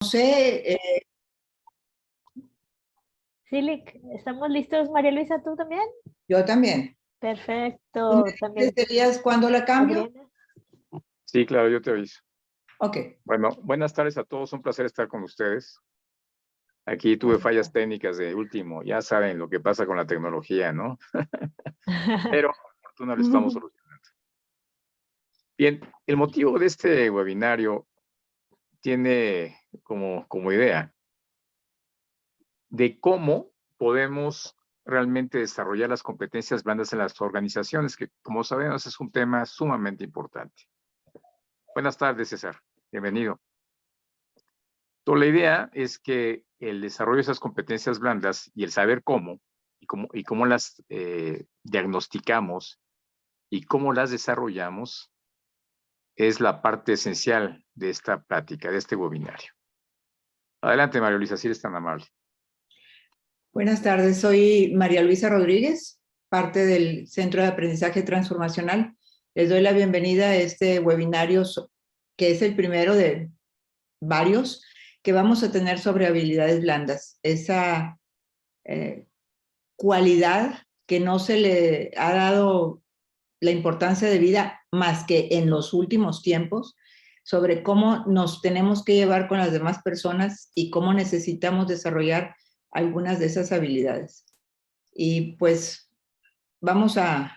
No sé, Silic, ¿estamos listos, María Luisa, tú también? yo también. ¿Tú Perfecto, me también dirías cuándo la cambio? Adriana. Sí, claro, yo te aviso. Ok. Bueno, buenas tardes a todos, un placer estar con ustedes. Aquí tuve fallas técnicas de último, ya saben lo que pasa con la tecnología, ¿no? Pero por fortuna lo estamos solucionando. Bien, el motivo de este webinario tiene como idea de cómo podemos realmente desarrollar las competencias blandas en las organizaciones, que como sabemos es un tema sumamente importante. Buenas tardes, César. Bienvenido. Entonces, la idea es que el desarrollo de esas competencias blandas y el saber cómo y cómo las diagnosticamos y cómo las desarrollamos es la parte esencial de esta plática, de este webinario. Adelante, María Luisa, si eres tan amable. Buenas tardes, soy María Luisa Rodríguez, parte del Centro de Aprendizaje Transformacional. Les doy la bienvenida a este webinario que es el primero de varios que vamos a tener sobre habilidades blandas. Esa cualidad que no se le ha dado la importancia de vida más que en los últimos tiempos, sobre cómo nos tenemos que llevar con las demás personas y cómo necesitamos desarrollar algunas de esas habilidades. Y pues vamos ya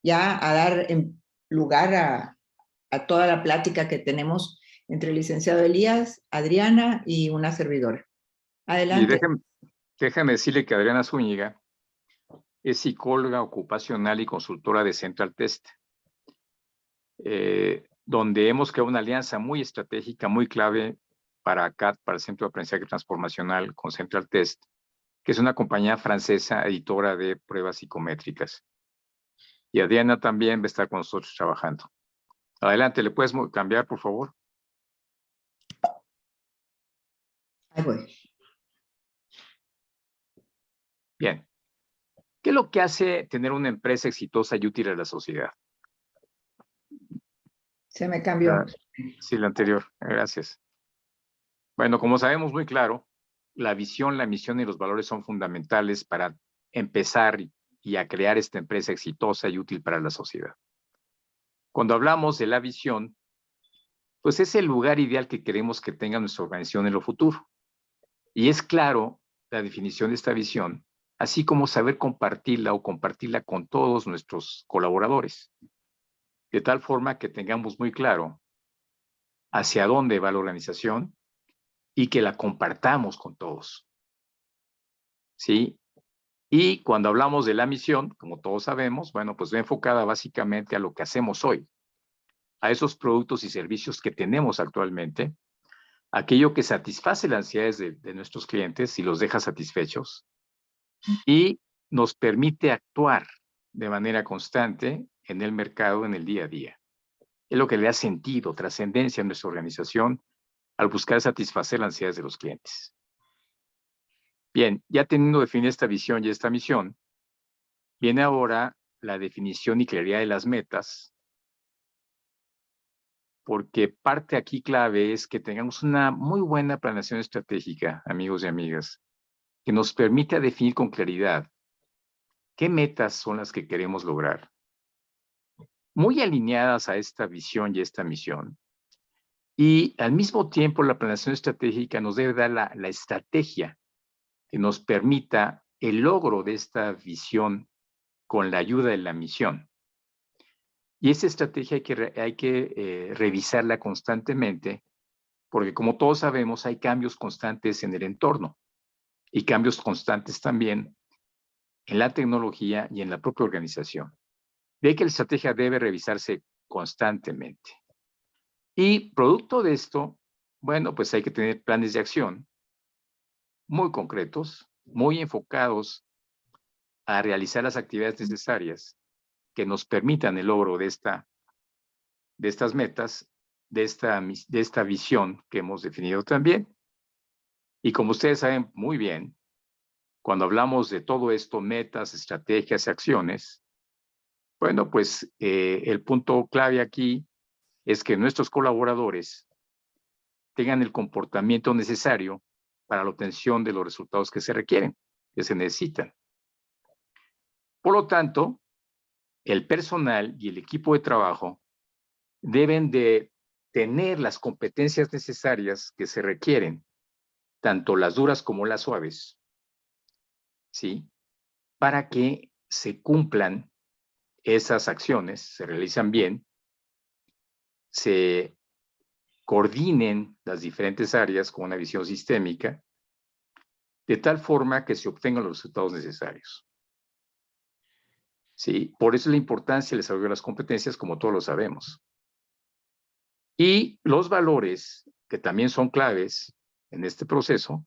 a dar lugar a toda la plática que tenemos entre el licenciado Elías, Adriana y una servidora. Y Adelante. déjame decirle que Adriana Zúñiga es psicóloga ocupacional y consultora de Central Test, donde hemos creado una alianza muy estratégica, muy clave para CAT, para el Centro de Aprendizaje Transformacional con Central Test, que es una compañía francesa editora de pruebas psicométricas. Y Adriana también va a estar con nosotros trabajando. Adelante, ¿le puedes cambiar, por favor? Ahí voy. Bien. ¿Qué es lo que hace tener una empresa exitosa y útil a la sociedad? Se me cambió. Sí, la anterior. Gracias. Bueno, como sabemos muy claro, la visión, la misión y los valores son fundamentales para empezar y a crear esta empresa exitosa y útil para la sociedad. Cuando hablamos de la visión, pues es el lugar ideal que queremos que tenga nuestra organización en lo futuro. Y es claro la definición de esta visión, así como saber compartirla o compartirla con todos nuestros colaboradores, de tal forma que tengamos muy claro hacia dónde va la organización y que la compartamos con todos. ¿Sí? Y cuando hablamos de la misión, como todos sabemos, bueno, pues va enfocada básicamente a lo que hacemos hoy, a esos productos y servicios que tenemos actualmente, aquello que satisface las ansiedades de nuestros clientes y los deja satisfechos y nos permite actuar de manera constante en el mercado, en el día a día. Es lo que le da sentido, trascendencia a nuestra organización al buscar satisfacer las ansiedades de los clientes. Bien, ya teniendo definida esta visión y esta misión, viene ahora la definición y claridad de las metas, porque parte aquí clave es que tengamos una muy buena planeación estratégica, amigos y amigas, que nos permita definir con claridad qué metas son las que queremos lograr, muy alineadas a esta visión y esta misión. Y al mismo tiempo, la planeación estratégica nos debe dar la estrategia que nos permita el logro de esta visión con la ayuda de la misión. Y esa estrategia hay que revisarla constantemente, porque como todos sabemos, hay cambios constantes en el entorno y cambios constantes también en la tecnología y en la propia organización. De ahí que la estrategia debe revisarse constantemente. Y producto de esto, bueno, pues hay que tener planes de acción muy concretos, muy enfocados a realizar las actividades necesarias que nos permitan el logro de estas metas, de esta visión que hemos definido también. Y como ustedes saben muy bien, cuando hablamos de todo esto, metas, estrategias y acciones, bueno, pues el punto clave aquí es que nuestros colaboradores tengan el comportamiento necesario para la obtención de los resultados que se requieren, que se necesitan. Por lo tanto, el personal y el equipo de trabajo deben de tener las competencias necesarias que se requieren, tanto las duras como las suaves, ¿sí? Para que se cumplan esas acciones, se realizan bien, se coordinen las diferentes áreas con una visión sistémica, de tal forma que se obtengan los resultados necesarios. ¿Sí? Por eso es la importancia del desarrollo de las competencias, como todos lo sabemos. Y los valores, que también son claves en este proceso,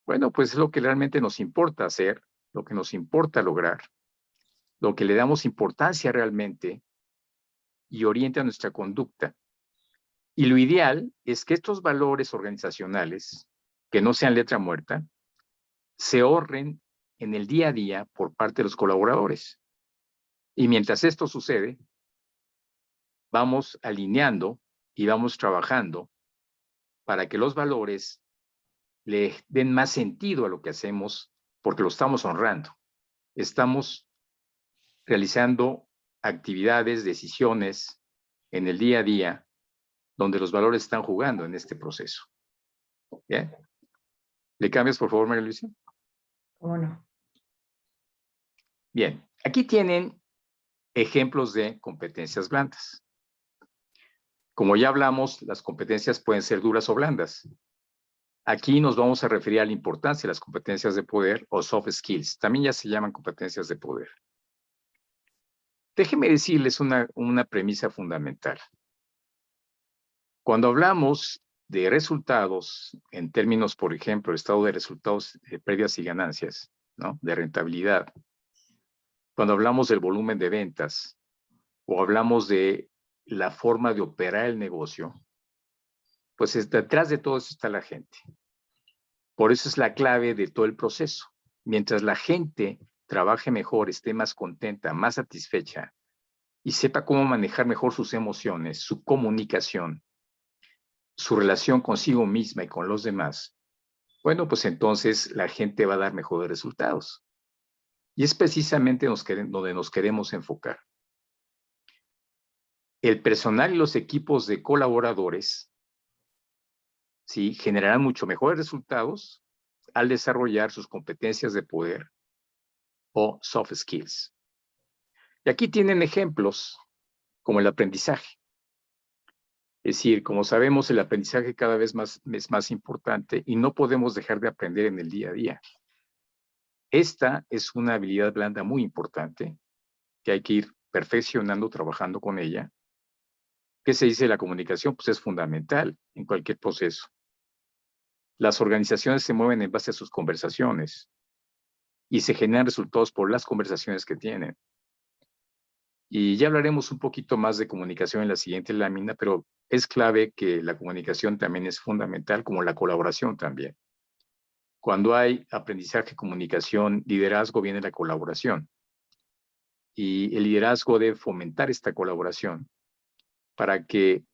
bueno, pues es lo que realmente nos importa hacer, lo que nos importa lograr, lo que le damos importancia realmente y orienta nuestra conducta. Y lo ideal es que estos valores organizacionales, que no sean letra muerta, se ahorren en el día a día por parte de los colaboradores. Y mientras esto sucede, vamos alineando y vamos trabajando para que los valores le den más sentido a lo que hacemos, porque lo estamos honrando. Estamos realizando actividades, decisiones en el día a día, donde los valores están jugando en este proceso. ¿Bien? ¿Le cambias, por favor, María Luisa? ¿Cómo no? Bien, aquí tienen ejemplos de competencias blandas. Como ya hablamos, las competencias pueden ser duras o blandas. Aquí nos vamos a referir a la importancia de las competencias de poder o soft skills. También ya se llaman competencias de poder. Déjenme decirles una premisa fundamental. Cuando hablamos de resultados, en términos, por ejemplo, estado de resultados, pérdidas y ganancias, ¿no? De rentabilidad. Cuando hablamos del volumen de ventas o hablamos de la forma de operar el negocio, pues detrás de todo eso está la gente. Por eso es la clave de todo el proceso. Mientras la gente trabaje mejor, esté más contenta, más satisfecha y sepa cómo manejar mejor sus emociones, su comunicación, su relación consigo misma y con los demás, bueno, pues entonces la gente va a dar mejores resultados. Y es precisamente donde nos queremos enfocar. El personal y los equipos de colaboradores, ¿sí? Generarán mucho mejores resultados al desarrollar sus competencias de poder o soft skills. Y aquí tienen ejemplos como el aprendizaje. Es decir, como sabemos, el aprendizaje cada vez es más importante y no podemos dejar de aprender en el día a día. Esta es una habilidad blanda muy importante que hay que ir perfeccionando, trabajando con ella. ¿Qué se dice de la comunicación? Pues es fundamental en cualquier proceso. Las organizaciones se mueven en base a sus conversaciones y se generan resultados por las conversaciones que tienen. Y ya hablaremos un poquito más de comunicación en la siguiente lámina, pero es clave que la comunicación también es fundamental, como la colaboración también. Cuando hay aprendizaje, comunicación, liderazgo, viene la colaboración. Y el liderazgo debe fomentar esta colaboración para que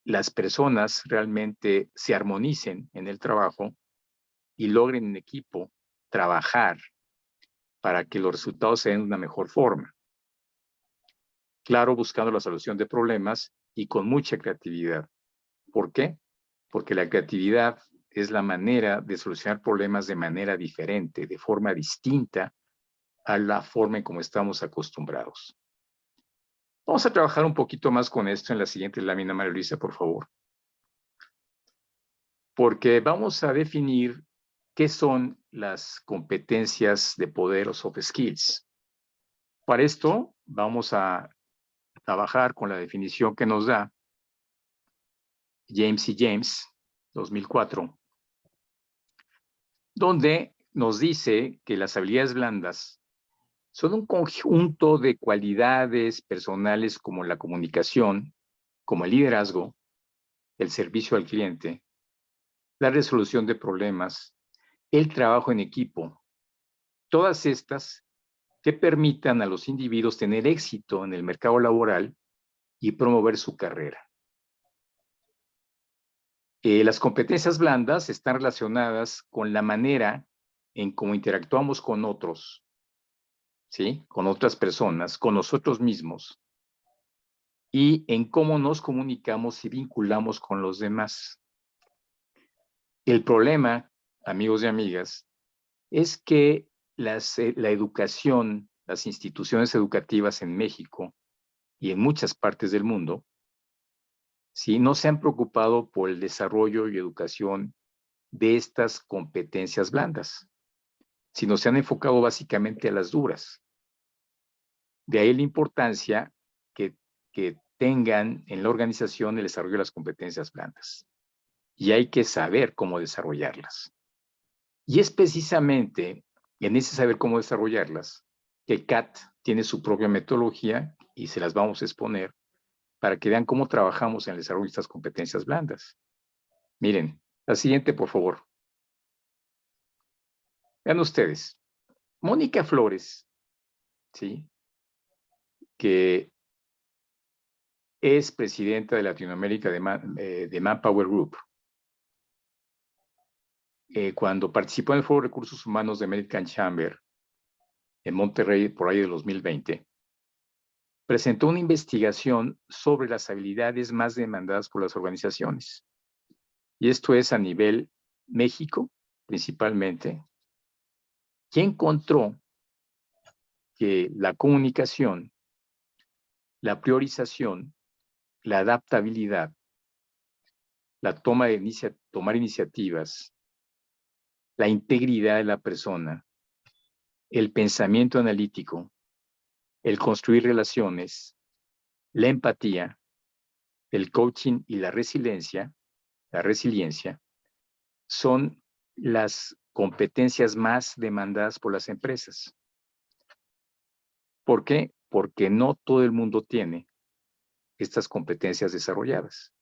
las personas realmente se armonicen en el trabajo y logren en equipo trabajar para que los resultados se den de una mejor forma. Claro, buscando la solución de problemas y con mucha creatividad. ¿Por qué? Porque la creatividad es la manera de solucionar problemas de manera diferente, de forma distinta a la forma en como estamos acostumbrados. Vamos a trabajar un poquito más con esto en la siguiente lámina, María Luisa, por favor. Porque vamos a definir qué son las competencias de poder o soft skills. Para esto, vamos a trabajar con la definición que nos da James y James, 2004, donde nos dice que las habilidades blandas son un conjunto de cualidades personales como la comunicación, como el liderazgo, el servicio al cliente, la resolución de problemas, el trabajo en equipo, todas estas que permitan a los individuos tener éxito en el mercado laboral y promover su carrera. Las competencias blandas están relacionadas con la manera en cómo interactuamos con otros, ¿sí? Con otras personas, con nosotros mismos, y en cómo nos comunicamos y vinculamos con los demás. El problema, amigos y amigas, es que la educación, las instituciones educativas en México y en muchas partes del mundo, ¿sí? No se han preocupado por el desarrollo y educación de estas competencias blandas, sino se han enfocado básicamente a las duras. De ahí la importancia que tengan en la organización el desarrollo de las competencias blandas. Y hay que saber cómo desarrollarlas. Y es precisamente en ese saber cómo desarrollarlas que CAT tiene su propia metodología y se las vamos a exponer para que vean cómo trabajamos en el desarrollo de estas competencias blandas. Miren, la siguiente, por favor. Vean ustedes. Mónica Flores, ¿sí? Que es presidenta de Latinoamérica de Manpower Group. Cuando participó en el Foro de Recursos Humanos de American Chamber en Monterrey, por ahí de 2020, presentó una investigación sobre las habilidades más demandadas por las organizaciones. Y esto es a nivel México, principalmente, que encontró que la comunicación, la priorización, la adaptabilidad, la tomar iniciativas, la integridad de la persona, el pensamiento analítico, el construir relaciones, la empatía, el coaching y la resiliencia son las competencias más demandadas por las empresas. ¿Por qué? Porque no todo el mundo tiene estas competencias desarrolladas.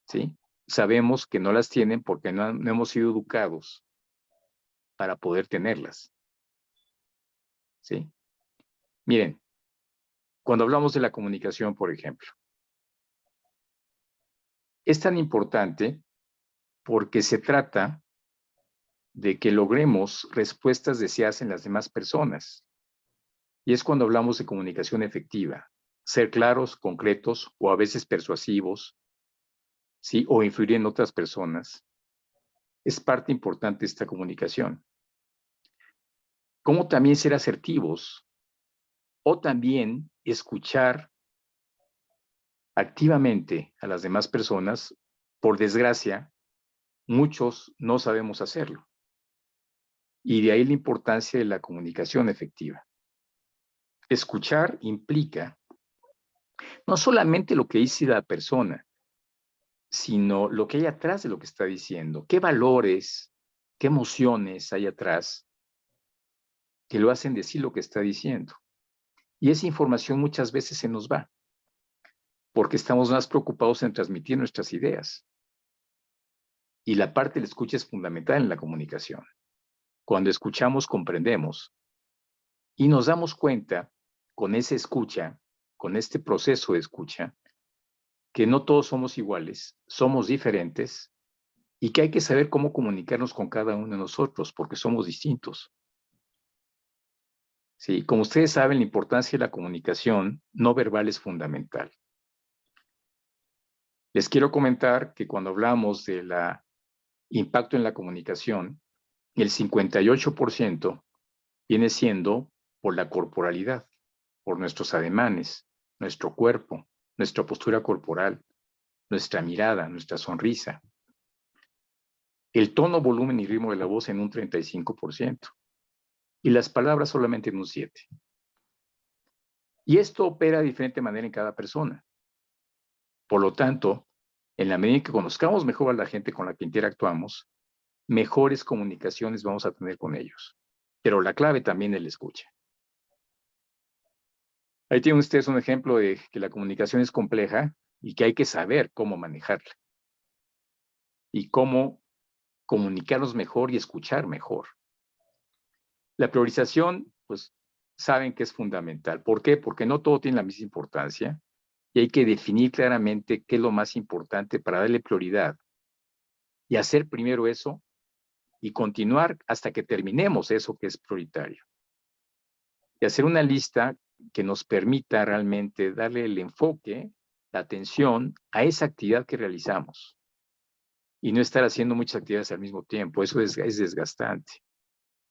¿Sí? Sabemos que no las tienen porque no hemos sido educados para poder tenerlas. ¿Sí? Miren, cuando hablamos de la comunicación, por ejemplo, es tan importante porque se trata de que logremos respuestas deseadas en las demás personas. Y es cuando hablamos de comunicación efectiva, ser claros, concretos o a veces persuasivos, ¿sí? O influir en otras personas. Es parte importante de esta comunicación. Cómo también ser asertivos o también escuchar activamente a las demás personas. Por desgracia, muchos no sabemos hacerlo. Y de ahí la importancia de la comunicación efectiva. Escuchar implica no solamente lo que dice la persona, sino lo que hay atrás de lo que está diciendo. ¿Qué valores, qué emociones hay atrás que lo hacen decir lo que está diciendo? Y esa información muchas veces se nos va, porque estamos más preocupados en transmitir nuestras ideas. Y la parte de la escucha es fundamental en la comunicación. Cuando escuchamos, comprendemos. Y nos damos cuenta, con esa escucha, con este proceso de escucha, que no todos somos iguales, somos diferentes, y que hay que saber cómo comunicarnos con cada uno de nosotros, porque somos distintos. Sí, como ustedes saben, la importancia de la comunicación no verbal es fundamental. Les quiero comentar que cuando hablamos del impacto en la comunicación, el 58% viene siendo por la corporalidad, por nuestros ademanes, nuestro cuerpo, nuestra postura corporal, nuestra mirada, nuestra sonrisa. El tono, volumen y ritmo de la voz en un 35%. Y las palabras solamente en un 7%. Y esto opera de diferente manera en cada persona. Por lo tanto, en la medida en que conozcamos mejor a la gente con la que interactuamos, mejores comunicaciones vamos a tener con ellos. Pero la clave también es la escucha. Ahí tienen ustedes un ejemplo de que la comunicación es compleja y que hay que saber cómo manejarla. Y cómo comunicarnos mejor y escuchar mejor. La priorización, pues, saben que es fundamental. ¿Por qué? Porque no todo tiene la misma importancia Y hay que definir claramente qué es lo más importante para darle prioridad. Y hacer primero eso y continuar hasta que terminemos eso que es prioritario. Y hacer una lista que nos permita realmente darle el enfoque, la atención a esa actividad que realizamos. Y no estar haciendo muchas actividades al mismo tiempo. Eso es desgastante.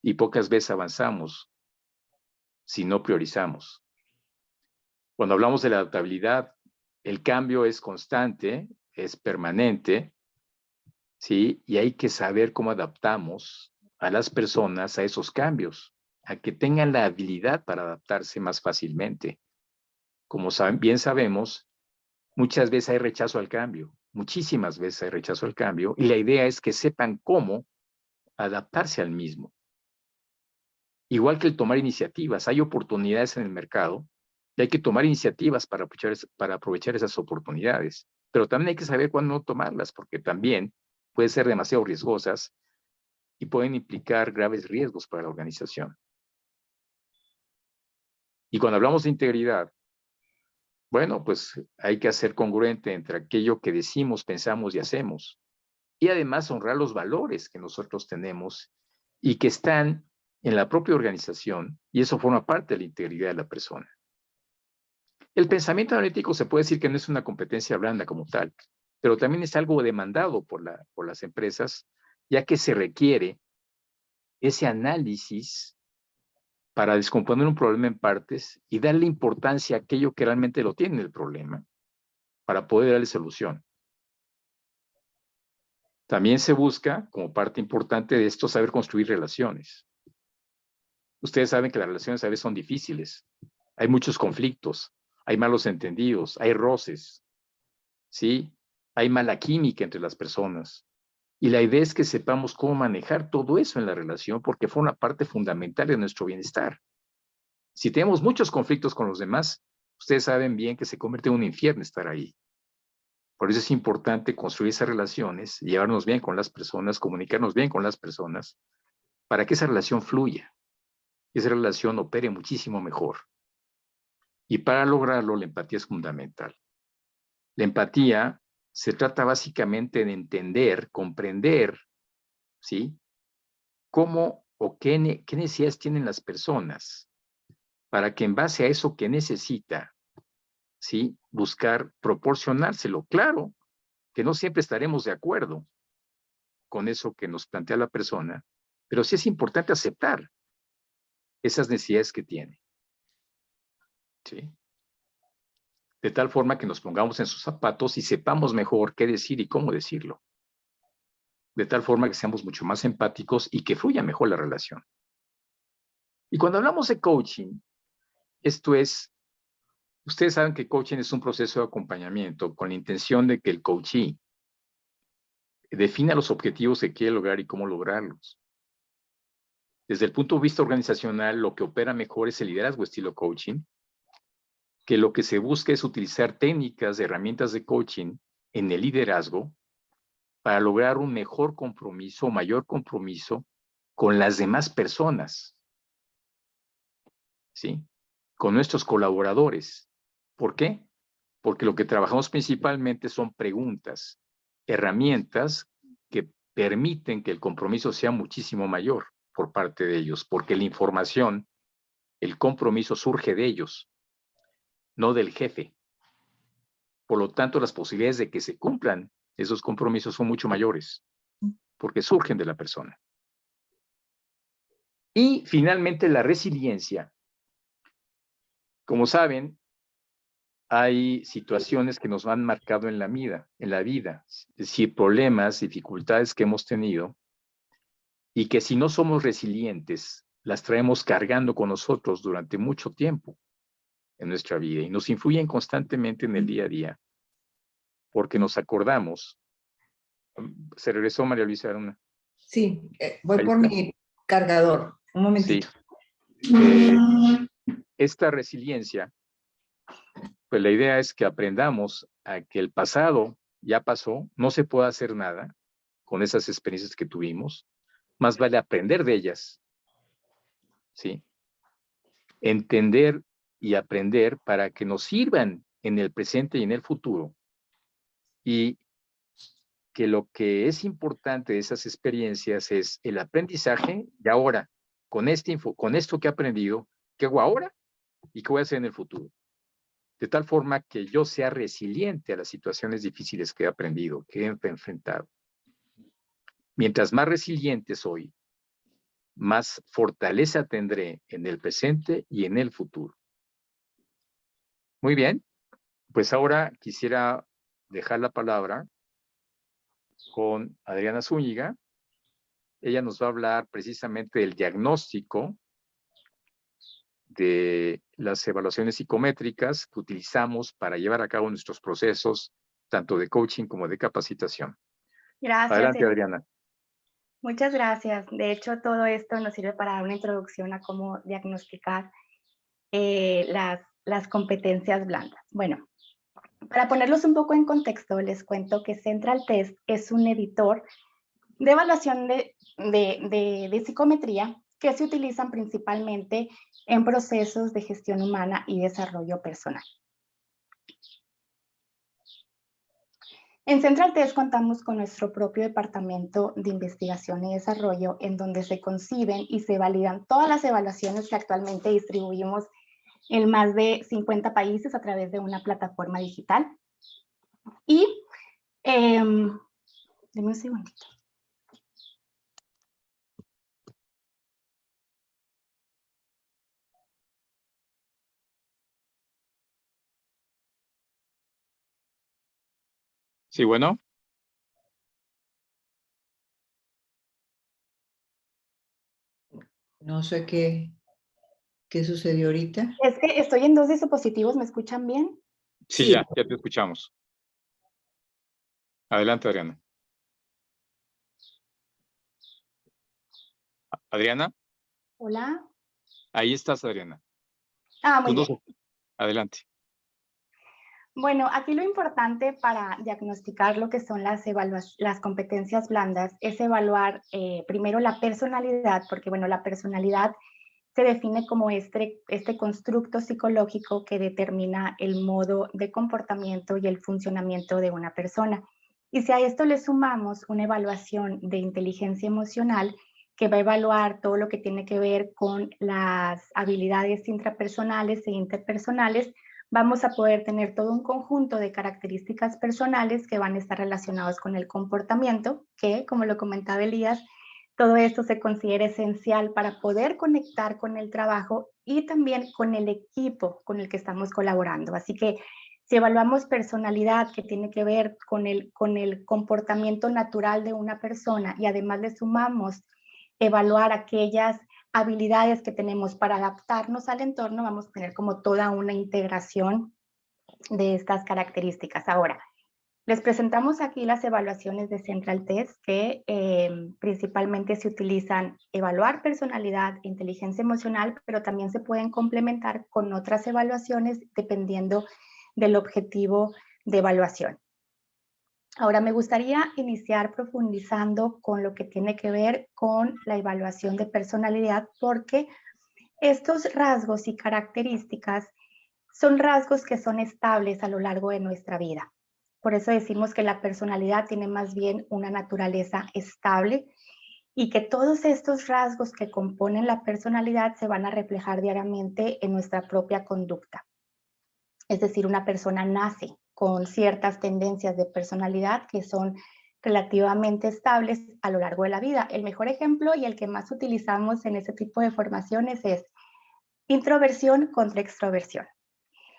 Y pocas veces avanzamos si no priorizamos. Cuando hablamos de la adaptabilidad, el cambio es constante, es permanente, ¿sí? Y hay que saber cómo adaptamos a las personas a esos cambios, a que tengan la habilidad para adaptarse más fácilmente. Como bien sabemos, muchas veces hay rechazo al cambio, muchísimas veces hay rechazo al cambio, y la idea es que sepan cómo adaptarse al mismo. Igual que el tomar iniciativas, hay oportunidades en el mercado y hay que tomar iniciativas para aprovechar esas oportunidades. Pero también hay que saber cuándo no tomarlas, porque también pueden ser demasiado riesgosas y pueden implicar graves riesgos para la organización. Y cuando hablamos de integridad, bueno, pues hay que ser congruente entre aquello que decimos, pensamos y hacemos. Y además honrar los valores que nosotros tenemos y que están en la propia organización, y eso forma parte de la integridad de la persona. El pensamiento analítico se puede decir que no es una competencia blanda como tal, pero también es algo demandado por las empresas, ya que se requiere ese análisis para descomponer un problema en partes y darle importancia a aquello que realmente lo tiene el problema, para poder darle solución. También se busca, como parte importante de esto, saber construir relaciones. Ustedes saben que las relaciones a veces son difíciles. Hay muchos conflictos, hay malos entendidos, hay roces, ¿sí? Hay mala química entre las personas. Y la idea es que sepamos cómo manejar todo eso en la relación porque forma parte fundamental de nuestro bienestar. Si tenemos muchos conflictos con los demás, ustedes saben bien que se convierte en un infierno estar ahí. Por eso es importante construir esas relaciones, llevarnos bien con las personas, comunicarnos bien con las personas, para que esa relación fluya, que esa relación opere muchísimo mejor. Y para lograrlo, la empatía es fundamental. La empatía se trata básicamente de entender, comprender, ¿sí? Cómo o qué necesidades tienen las personas para que en base a eso que necesita, ¿sí? Buscar proporcionárselo. Claro que no siempre estaremos de acuerdo con eso que nos plantea la persona, pero sí es importante aceptar esas necesidades que tiene, ¿sí? De tal forma que nos pongamos en sus zapatos y sepamos mejor qué decir y cómo decirlo. De tal forma que seamos mucho más empáticos y que fluya mejor la relación. Y cuando hablamos de coaching, esto es, ustedes saben que coaching es un proceso de acompañamiento con la intención de que el coachee defina los objetivos que quiere lograr y cómo lograrlos. Desde el punto de vista organizacional, lo que opera mejor es el liderazgo estilo coaching, que lo que se busca es utilizar técnicas, herramientas de coaching en el liderazgo para lograr un mejor compromiso, mayor compromiso con las demás personas, ¿sí? Con nuestros colaboradores. ¿Por qué? Porque lo que trabajamos principalmente son preguntas, herramientas que permiten que el compromiso sea muchísimo mayor por parte de ellos, porque la información, el compromiso surge de ellos, no del jefe. Por lo tanto, las posibilidades de que se cumplan esos compromisos son mucho mayores, porque surgen de la persona. Y finalmente, la resiliencia. Como saben, hay situaciones que nos han marcado en la vida, es decir, problemas, dificultades que hemos tenido y que si no somos resilientes, las traemos cargando con nosotros durante mucho tiempo en nuestra vida y nos influyen constantemente en el día a día, porque nos acordamos. ¿Se regresó María Luisa? Sí, voy Ahí por está. mi cargador. Un momentito. Sí. Esta resiliencia, pues la idea es que aprendamos a que el pasado ya pasó, no se puede hacer nada con esas experiencias que tuvimos, más vale aprender de ellas, ¿sí? Entender y aprender para que nos sirvan en el presente y en el futuro, y que lo que es importante de esas experiencias es el aprendizaje de ahora, con esto que he aprendido, ¿qué hago ahora y qué voy a hacer en el futuro? De tal forma que yo sea resiliente a las situaciones difíciles que he aprendido, que he enfrentado. Mientras más resiliente soy, más fortaleza tendré en el presente y en el futuro. Muy bien, pues ahora quisiera dejar la palabra con Adriana Zúñiga. Ella nos va a hablar precisamente del diagnóstico de las evaluaciones psicométricas que utilizamos para llevar a cabo nuestros procesos, tanto de coaching como de capacitación. Gracias. Adelante, Adriana. Muchas gracias. De hecho, todo esto nos sirve para dar una introducción a cómo diagnosticar las competencias blandas. Bueno, para ponerlos un poco en contexto, les cuento que Central Test es un editor de evaluación de psicometría que se utilizan principalmente en procesos de gestión humana y desarrollo personal. En Central Test contamos con nuestro propio departamento de investigación y desarrollo, en donde se conciben y se validan todas las evaluaciones que actualmente distribuimos en más de 50 países a través de una plataforma digital. Y, denme un segundito. Sí, bueno. No sé qué sucedió ahorita. Es que estoy en 2 dispositivos, ¿me escuchan bien? Sí, Sí. ya te escuchamos. Adelante, Adriana. Adriana, Hola. ahí estás, Adriana. Muy bien. Adelante. Bueno, aquí lo importante para diagnosticar lo que son las competencias blandas es evaluar primero la personalidad, porque bueno, la personalidad se define como este constructo psicológico que determina el modo de comportamiento y el funcionamiento de una persona. Y si a esto le sumamos una evaluación de inteligencia emocional, que va a evaluar todo lo que tiene que ver con las habilidades intrapersonales e interpersonales, vamos a poder tener todo un conjunto de características personales que van a estar relacionados con el comportamiento, que, como lo comentaba Elías, todo esto se considera esencial para poder conectar con el trabajo y también con el equipo con el que estamos colaborando. Así que si evaluamos personalidad, que tiene que ver con el comportamiento natural de una persona, y además le sumamos evaluar aquellas habilidades que tenemos para adaptarnos al entorno, vamos a tener como toda una integración de estas características. Ahora, les presentamos aquí las evaluaciones de Central Test que principalmente se utilizan evaluar personalidad, inteligencia emocional, pero también se pueden complementar con otras evaluaciones dependiendo del objetivo de evaluación. Ahora, me gustaría iniciar profundizando con lo que tiene que ver con la evaluación de personalidad, porque estos rasgos y características son rasgos que son estables a lo largo de nuestra vida. Por eso decimos que la personalidad tiene más bien una naturaleza estable y que todos estos rasgos que componen la personalidad se van a reflejar diariamente en nuestra propia conducta. Es decir, una persona nace con ciertas tendencias de personalidad que son relativamente estables a lo largo de la vida. El mejor ejemplo y el que más utilizamos en ese tipo de formaciones es introversión contra extroversión.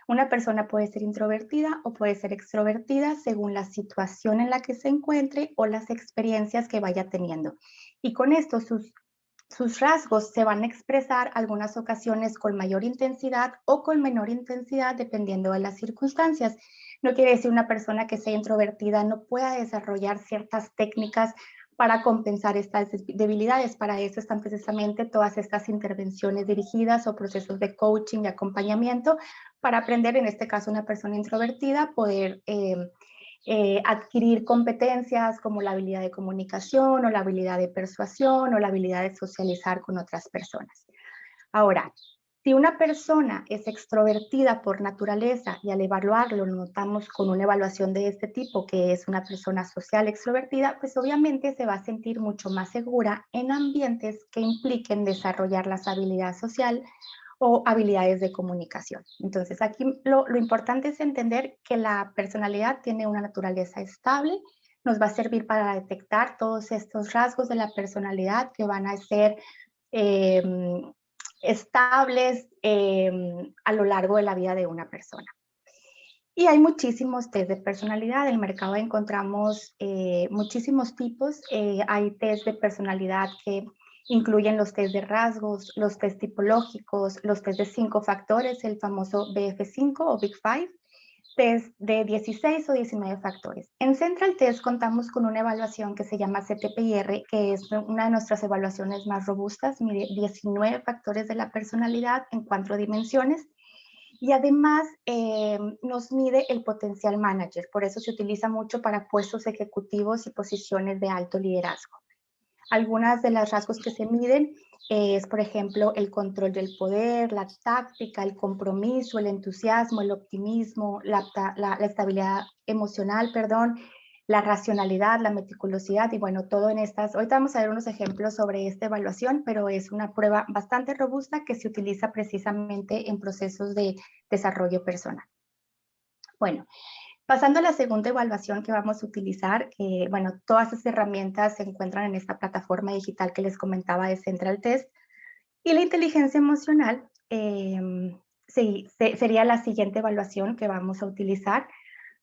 Una persona puede ser introvertida o puede ser extrovertida según la situación en la que se encuentre o las experiencias que vaya teniendo. Y con esto sus rasgos se van a expresar algunas ocasiones con mayor intensidad o con menor intensidad dependiendo de las circunstancias. No quiere decir una persona que sea introvertida no pueda desarrollar ciertas técnicas para compensar estas debilidades. Para eso están precisamente todas estas intervenciones dirigidas o procesos de coaching y acompañamiento para aprender, en este caso una persona introvertida, poder adquirir competencias como la habilidad de comunicación o la habilidad de persuasión o la habilidad de socializar con otras personas. Ahora, Si una persona es extrovertida por naturaleza y al evaluarlo lo notamos con una evaluación de este tipo, que es una persona social extrovertida, pues obviamente se va a sentir mucho más segura en ambientes que impliquen desarrollar las habilidades sociales o habilidades de comunicación. Entonces aquí lo importante es entender que la personalidad tiene una naturaleza estable, nos va a servir para detectar todos estos rasgos de la personalidad que van a ser estables a lo largo de la vida de una persona. Y hay muchísimos test de personalidad. En el mercado encontramos muchísimos tipos. Hay test de personalidad que incluyen los test de rasgos, los test tipológicos, los test de 5 factores, el famoso BF5 o Big Five, test de 16 o 19 factores. En Central Test contamos con una evaluación que se llama CTPIR, que es una de nuestras evaluaciones más robustas, mide 19 factores de la personalidad en 4 dimensiones, y además nos mide el potencial manager, por eso se utiliza mucho para puestos ejecutivos y posiciones de alto liderazgo. Algunas de los rasgos que se miden es, por ejemplo, el control del poder, la táctica, el compromiso, el entusiasmo, el optimismo, la estabilidad emocional, perdón, la racionalidad, la meticulosidad y bueno, todo en estas. Ahorita vamos a ver unos ejemplos sobre esta evaluación, pero es una prueba bastante robusta que se utiliza precisamente en procesos de desarrollo personal. Bueno, pasando a la segunda evaluación que vamos a utilizar, bueno, todas esas herramientas se encuentran en esta plataforma digital que les comentaba de Central Test. Y la inteligencia emocional sería la siguiente evaluación que vamos a utilizar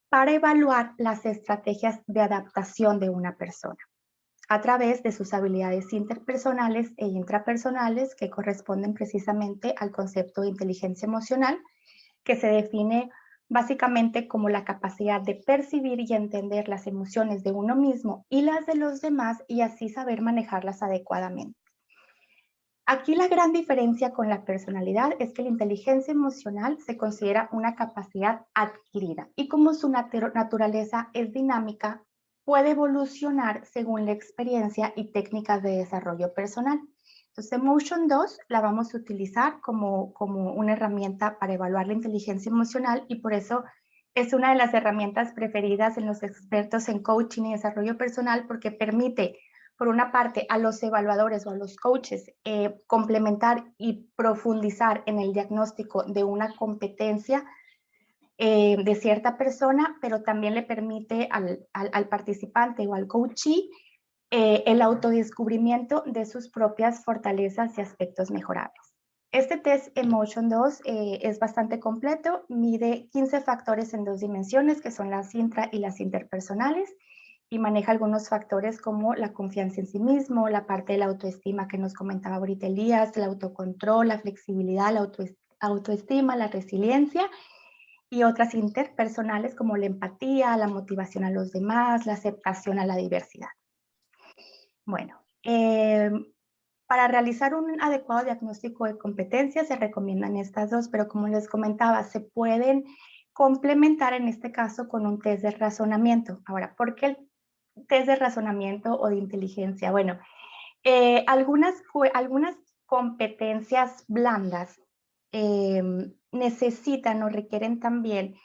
para evaluar las estrategias de adaptación de una persona a través de sus habilidades interpersonales e intrapersonales que corresponden precisamente al concepto de inteligencia emocional, que se define básicamente como la capacidad de percibir y entender las emociones de uno mismo y las de los demás y así saber manejarlas adecuadamente. Aquí la gran diferencia con la personalidad es que la inteligencia emocional se considera una capacidad adquirida y como su naturaleza es dinámica, puede evolucionar según la experiencia y técnicas de desarrollo personal. Entonces, Emotion 2 la vamos a utilizar como una herramienta para evaluar la inteligencia emocional y por eso es una de las herramientas preferidas en los expertos en coaching y desarrollo personal porque permite, por una parte, a los evaluadores o a los coaches complementar y profundizar en el diagnóstico de una competencia de cierta persona, pero también le permite al participante o al coachee el autodescubrimiento de sus propias fortalezas y aspectos mejorables. Este test Emotion 2 es bastante completo, mide 15 factores en 2 dimensiones, que son las intra y las interpersonales, y maneja algunos factores como la confianza en sí mismo, la parte de la autoestima que nos comentaba ahorita Elías, el autocontrol, la flexibilidad, la autoestima, la resiliencia, y otras interpersonales como la empatía, la motivación a los demás, la aceptación a la diversidad. Bueno, para realizar un adecuado diagnóstico de competencias se recomiendan estas dos, pero como les comentaba, se pueden complementar en este caso con un test de razonamiento. Ahora, ¿por qué el test de razonamiento o de inteligencia? Bueno, algunas competencias blandas necesitan o requieren también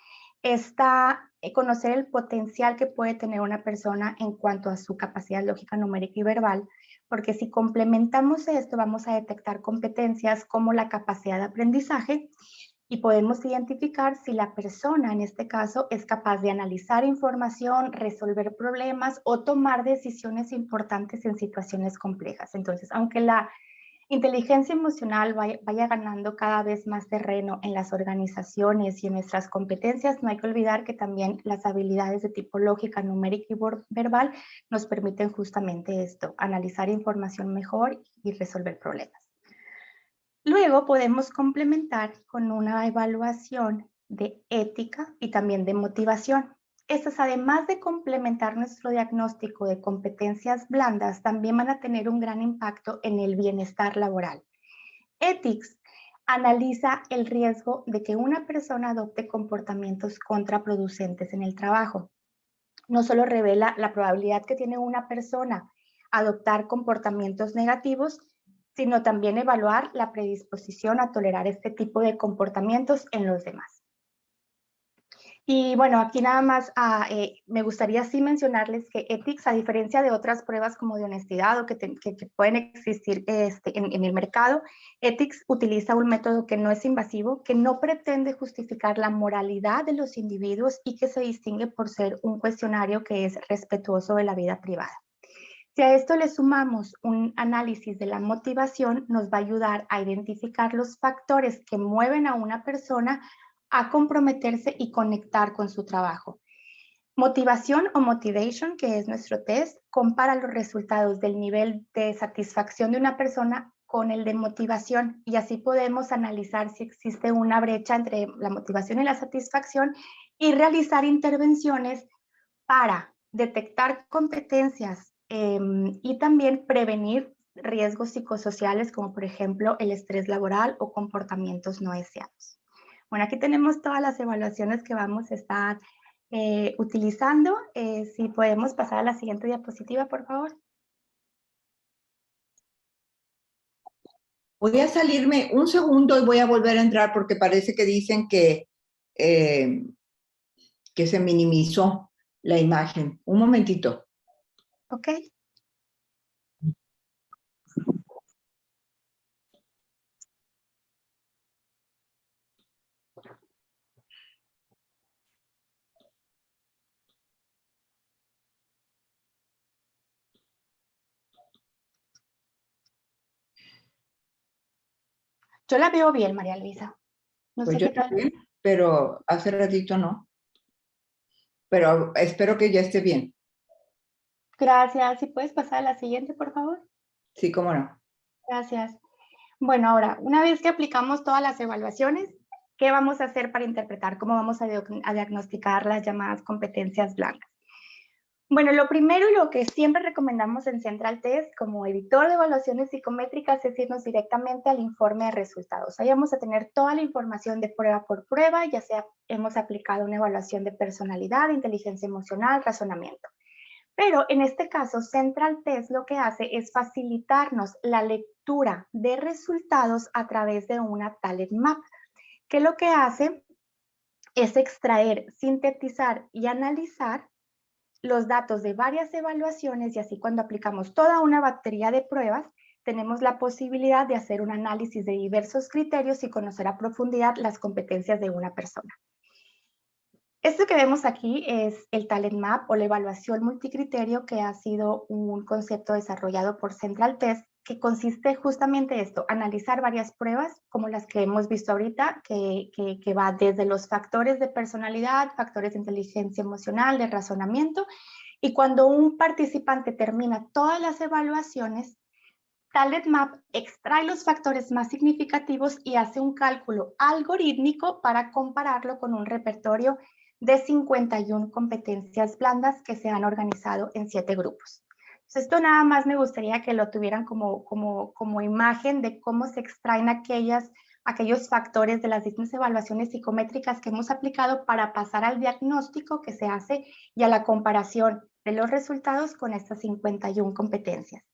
conocer el potencial que puede tener una persona en cuanto a su capacidad lógica, numérica y verbal, porque si complementamos esto vamos a detectar competencias como la capacidad de aprendizaje y podemos identificar si la persona en este caso es capaz de analizar información, resolver problemas o tomar decisiones importantes en situaciones complejas. Entonces, aunque la inteligencia emocional vaya ganando cada vez más terreno en las organizaciones y en nuestras competencias, no hay que olvidar que también las habilidades de tipo lógica, numérica y verbal nos permiten justamente esto, analizar información mejor y resolver problemas. Luego podemos complementar con una evaluación de ética y también de motivación. Estas, además de complementar nuestro diagnóstico de competencias blandas, también van a tener un gran impacto en el bienestar laboral. Ethics analiza el riesgo de que una persona adopte comportamientos contraproducentes en el trabajo. No solo revela la probabilidad que tiene una persona adoptar comportamientos negativos, sino también evaluar la predisposición a tolerar este tipo de comportamientos en los demás. Y bueno, aquí nada más me gustaría sí mencionarles que Ethics, a diferencia de otras pruebas como de honestidad o que pueden existir en el mercado, Ethics utiliza un método que no es invasivo, que no pretende justificar la moralidad de los individuos y que se distingue por ser un cuestionario que es respetuoso de la vida privada. Si a esto le sumamos un análisis de la motivación, nos va a ayudar a identificar los factores que mueven a una persona a comprometerse y conectar con su trabajo. Motivación o motivation, que es nuestro test, compara los resultados del nivel de satisfacción de una persona con el de motivación y así podemos analizar si existe una brecha entre la motivación y la satisfacción y realizar intervenciones para detectar competencias y también prevenir riesgos psicosociales como por ejemplo el estrés laboral o comportamientos no deseados. Bueno, aquí tenemos todas las evaluaciones que vamos a estar utilizando. Si podemos pasar a la siguiente diapositiva, por favor. Voy a salirme un segundo y voy a volver a entrar porque parece que dicen que se minimizó la imagen. Un momentito. Ok. Yo la veo bien, María Luisa. No Pues sé yo qué tal. también, pero hace ratito no. Pero espero que ya esté bien. Gracias. Si puedes pasar a la siguiente, por favor. Sí, cómo no. Gracias. Bueno, ahora, una vez que aplicamos todas las evaluaciones, ¿qué vamos a hacer para interpretar? ¿Cómo vamos a diagnosticar las llamadas competencias blancas? Bueno, lo primero y lo que siempre recomendamos en Central Test como editor de evaluaciones psicométricas es irnos directamente al informe de resultados. Ahí vamos a tener toda la información de prueba por prueba, ya sea hemos aplicado una evaluación de personalidad, inteligencia emocional, razonamiento. Pero en este caso, Central Test lo que hace es facilitarnos la lectura de resultados a través de una talent map, que lo que hace es extraer, sintetizar y analizar los datos de varias evaluaciones y así cuando aplicamos toda una batería de pruebas, tenemos la posibilidad de hacer un análisis de diversos criterios y conocer a profundidad las competencias de una persona. Esto que vemos aquí es el Talent Map o la evaluación multicriterio, que ha sido un concepto desarrollado por Central Test, que consiste justamente en esto, analizar varias pruebas como las que hemos visto ahorita, que va desde los factores de personalidad, factores de inteligencia emocional, de razonamiento, y cuando un participante termina todas las evaluaciones, Talent Map extrae los factores más significativos y hace un cálculo algorítmico para compararlo con un repertorio de 51 competencias blandas que se han organizado en 7 grupos. Entonces, esto nada más me gustaría que lo tuvieran como imagen de cómo se extraen aquellos factores de las distintas evaluaciones psicométricas que hemos aplicado para pasar al diagnóstico que se hace y a la comparación de los resultados con estas 51 competencias.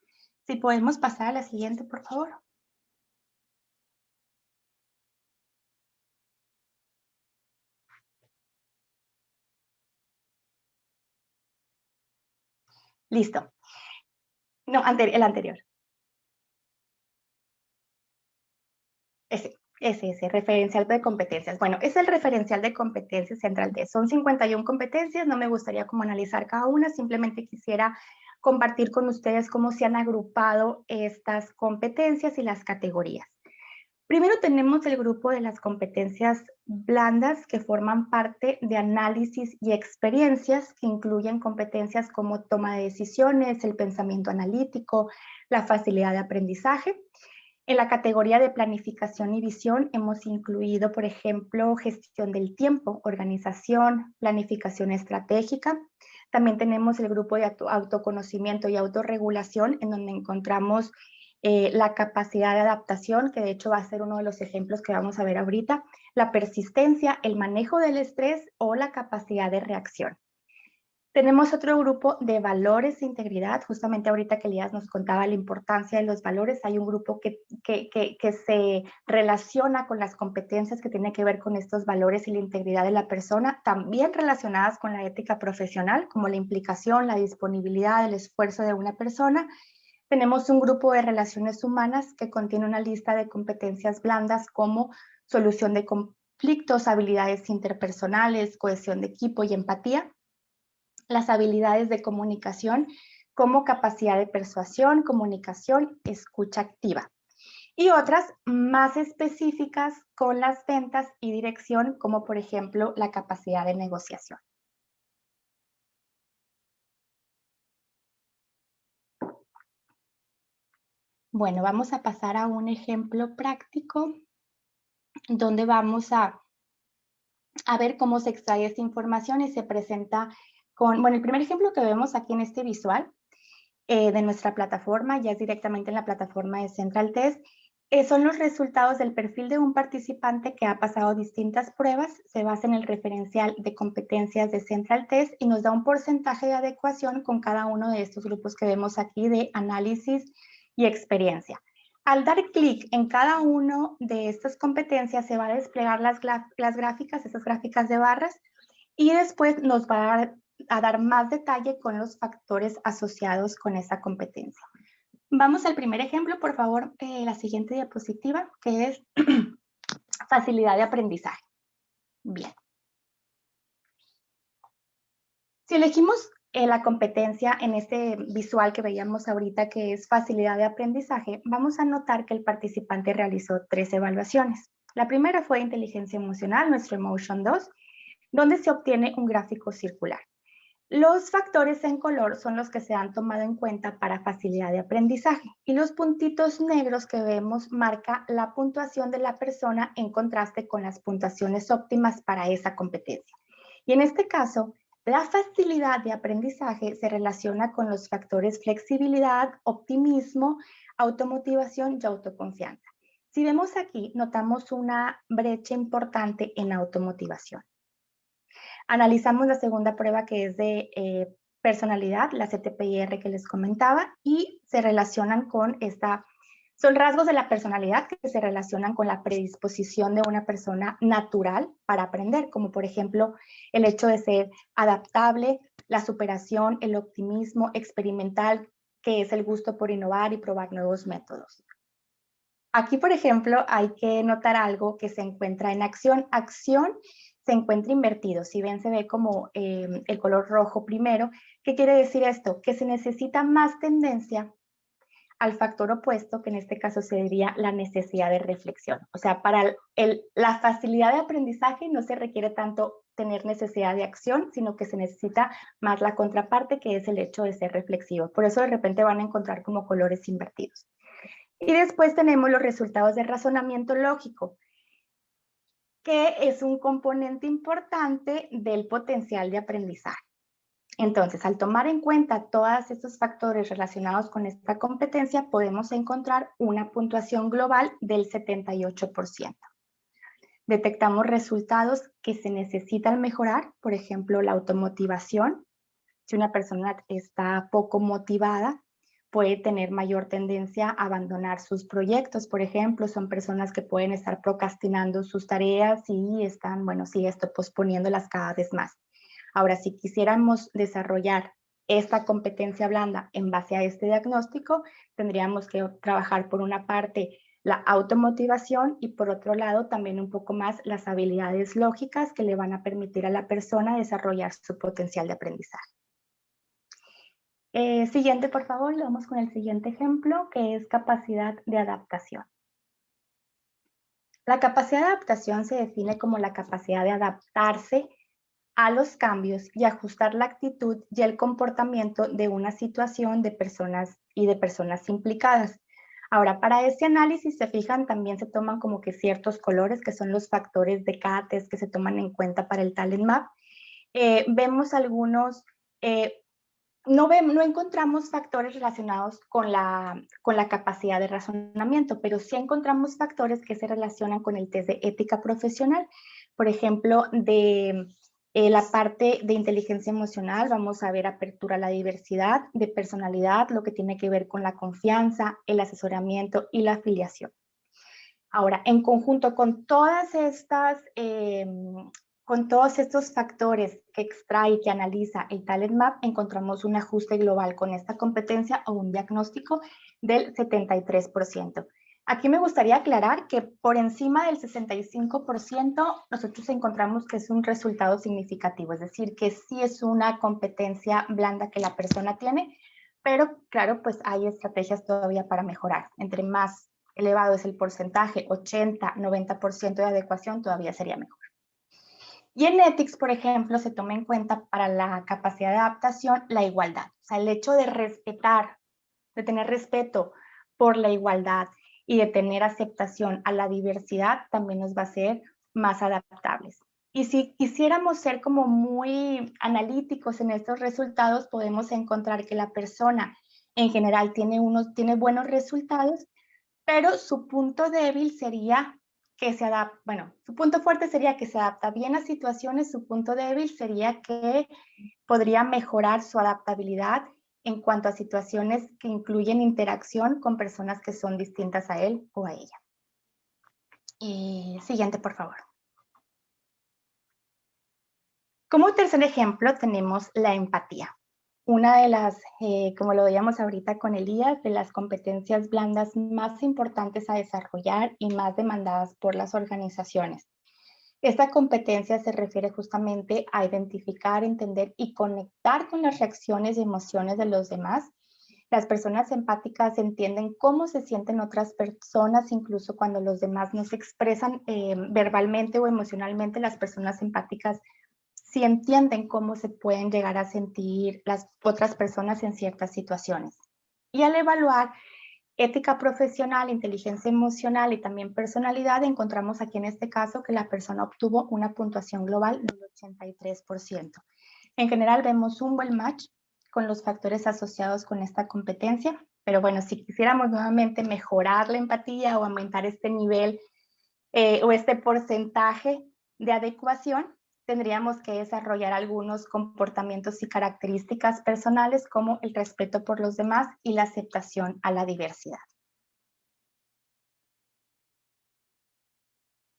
Si podemos pasar a la siguiente, por favor. Listo. No, el anterior. Ese, referencial de competencias. Bueno, es el referencial de competencias Central Test. Son 51 competencias, no me gustaría como analizar cada una, simplemente quisiera compartir con ustedes cómo se han agrupado estas competencias y las categorías. Primero tenemos el grupo de las competencias blandas que forman parte de análisis y experiencias que incluyen competencias como toma de decisiones, el pensamiento analítico, la facilidad de aprendizaje. En la categoría de planificación y visión hemos incluido, por ejemplo, gestión del tiempo, organización, planificación estratégica. También tenemos el grupo de autoconocimiento y autorregulación, en donde encontramos la capacidad de adaptación, que de hecho va a ser uno de los ejemplos que vamos a ver ahorita, la persistencia, el manejo del estrés o la capacidad de reacción. Tenemos otro grupo de valores de integridad. Justamente ahorita que Elías nos contaba la importancia de los valores, hay un grupo que se relaciona con las competencias que tiene que ver con estos valores y la integridad de la persona, también relacionadas con la ética profesional, como la implicación, la disponibilidad, el esfuerzo de una persona. Tenemos un grupo de relaciones humanas que contiene una lista de competencias blandas como solución de conflictos, habilidades interpersonales, cohesión de equipo y empatía. Las habilidades de comunicación como capacidad de persuasión, comunicación, escucha activa. Y otras más específicas con las ventas y dirección, como por ejemplo la capacidad de negociación. Bueno, vamos a pasar a un ejemplo práctico donde vamos a ver cómo se extrae esta información y se presenta con, bueno, el primer ejemplo que vemos aquí en este visual de nuestra plataforma, ya es directamente en la plataforma de Central Test, son los resultados del perfil de un participante que ha pasado distintas pruebas, se basa en el referencial de competencias de Central Test y nos da un porcentaje de adecuación con cada uno de estos grupos que vemos aquí de análisis y experiencia. Al dar clic en cada uno de estas competencias se va a desplegar las gráficas, esas gráficas de barras, y después nos va a dar más detalle con los factores asociados con esa competencia. Vamos al primer ejemplo, por favor, la siguiente diapositiva, que es facilidad de aprendizaje. Bien. Si elegimos la competencia en este visual que veíamos ahorita, que es facilidad de aprendizaje, vamos a notar que el participante realizó 3 evaluaciones. La primera fue inteligencia emocional, nuestro Emotion 2, donde se obtiene un gráfico circular. Los factores en color son los que se han tomado en cuenta para facilidad de aprendizaje y los puntitos negros que vemos marca la puntuación de la persona en contraste con las puntuaciones óptimas para esa competencia. Y en este caso, la facilidad de aprendizaje se relaciona con los factores flexibilidad, optimismo, automotivación y autoconfianza. Si vemos aquí, notamos una brecha importante en automotivación. Analizamos la segunda prueba, que es de personalidad, la CTPIR que les comentaba, y se relacionan con son rasgos de la personalidad que se relacionan con la predisposición de una persona natural para aprender, como por ejemplo el hecho de ser adaptable, la superación, el optimismo experimental, que es el gusto por innovar y probar nuevos métodos. Aquí, por ejemplo, hay que notar algo que se encuentra en acción. Acción se encuentra invertido. Si ven, se ve como el color rojo primero. ¿Qué quiere decir esto? Que se necesita más tendencia al factor opuesto, que en este caso sería la necesidad de reflexión. O sea, para la facilidad de aprendizaje no se requiere tanto tener necesidad de acción, sino que se necesita más la contraparte, que es el hecho de ser reflexivo. Por eso de repente van a encontrar como colores invertidos. Y después tenemos los resultados de razonamiento lógico, que es un componente importante del potencial de aprendizaje. Entonces, al tomar en cuenta todos estos factores relacionados con esta competencia, podemos encontrar una puntuación global del 78%. Detectamos resultados que se necesitan mejorar, por ejemplo, la automotivación. Si una persona está poco motivada, puede tener mayor tendencia a abandonar sus proyectos. Por ejemplo, son personas que pueden estar procrastinando sus tareas y están, bueno, sí, posponiéndolas cada vez más. Ahora, si quisiéramos desarrollar esta competencia blanda en base a este diagnóstico, tendríamos que trabajar por una parte la automotivación y por otro lado también un poco más las habilidades lógicas que le van a permitir a la persona desarrollar su potencial de aprendizaje. Siguiente, por favor, vamos con el siguiente ejemplo, que es capacidad de adaptación. La capacidad de adaptación se define como la capacidad de adaptarse a los cambios y ajustar la actitud y el comportamiento de una situación de personas implicadas. Ahora, para este análisis, se fijan, también se toman como que ciertos colores, que son los factores de cada test que se toman en cuenta para el Talent Map. Vemos algunos, no encontramos factores relacionados con la capacidad de razonamiento, pero sí encontramos factores que se relacionan con el test de ética profesional, por ejemplo, de La parte de inteligencia emocional, vamos a ver apertura a la diversidad, de personalidad, lo que tiene que ver con la confianza, el asesoramiento y la afiliación. Ahora, en conjunto con todas estas, con todos estos factores que extrae y que analiza el Talent Map, encontramos un ajuste global con esta competencia o un diagnóstico del 73%. Aquí me gustaría aclarar que por encima del 65% nosotros encontramos que es un resultado significativo, es decir, que sí es una competencia blanda que la persona tiene, pero claro, pues hay estrategias todavía para mejorar. Entre más elevado es el porcentaje, 80, 90% de adecuación, todavía sería mejor. Y en Ethics, por ejemplo, se toma en cuenta para la capacidad de adaptación la igualdad. O sea, el hecho de respetar, de tener respeto por la igualdad y de tener aceptación a la diversidad también nos va a hacer más adaptables. Y si quisiéramos ser como muy analíticos en estos resultados, podemos encontrar que la persona en general tiene buenos resultados, pero su punto débil sería que se adapta, bueno, su punto fuerte sería que se adapta bien a situaciones, su punto débil sería que podría mejorar su adaptabilidad en cuanto a situaciones que incluyen interacción con personas que son distintas a él o a ella. Siguiente, por favor. Como tercer ejemplo tenemos la empatía. Una de las, como lo veíamos ahorita con Elías, de las competencias blandas más importantes a desarrollar y más demandadas por las organizaciones. Esta competencia se refiere justamente a identificar, entender y conectar con las reacciones y emociones de los demás. Las personas empáticas entienden cómo se sienten otras personas, incluso cuando los demás no se expresan verbalmente o emocionalmente. Las personas empáticas sí entienden cómo se pueden llegar a sentir las otras personas en ciertas situaciones. Y al evaluar ética profesional, inteligencia emocional y también personalidad, encontramos aquí en este caso que la persona obtuvo una puntuación global del 83%. En general vemos un buen match con los factores asociados con esta competencia, pero bueno, si quisiéramos nuevamente mejorar la empatía o aumentar este nivel o este porcentaje de adecuación, tendríamos que desarrollar algunos comportamientos y características personales como el respeto por los demás y la aceptación a la diversidad.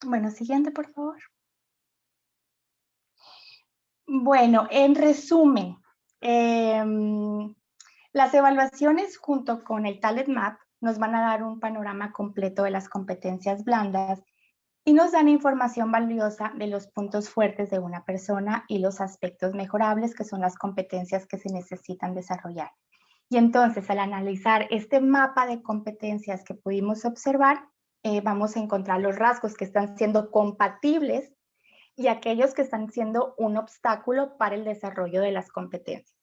Bueno, siguiente, por favor. Bueno, en resumen, las evaluaciones junto con el Talent Map nos van a dar un panorama completo de las competencias blandas y nos dan información valiosa de los puntos fuertes de una persona y los aspectos mejorables, que son las competencias que se necesitan desarrollar. Y entonces, al analizar este mapa de competencias que pudimos observar, vamos a encontrar los rasgos que están siendo compatibles y aquellos que están siendo un obstáculo para el desarrollo de las competencias.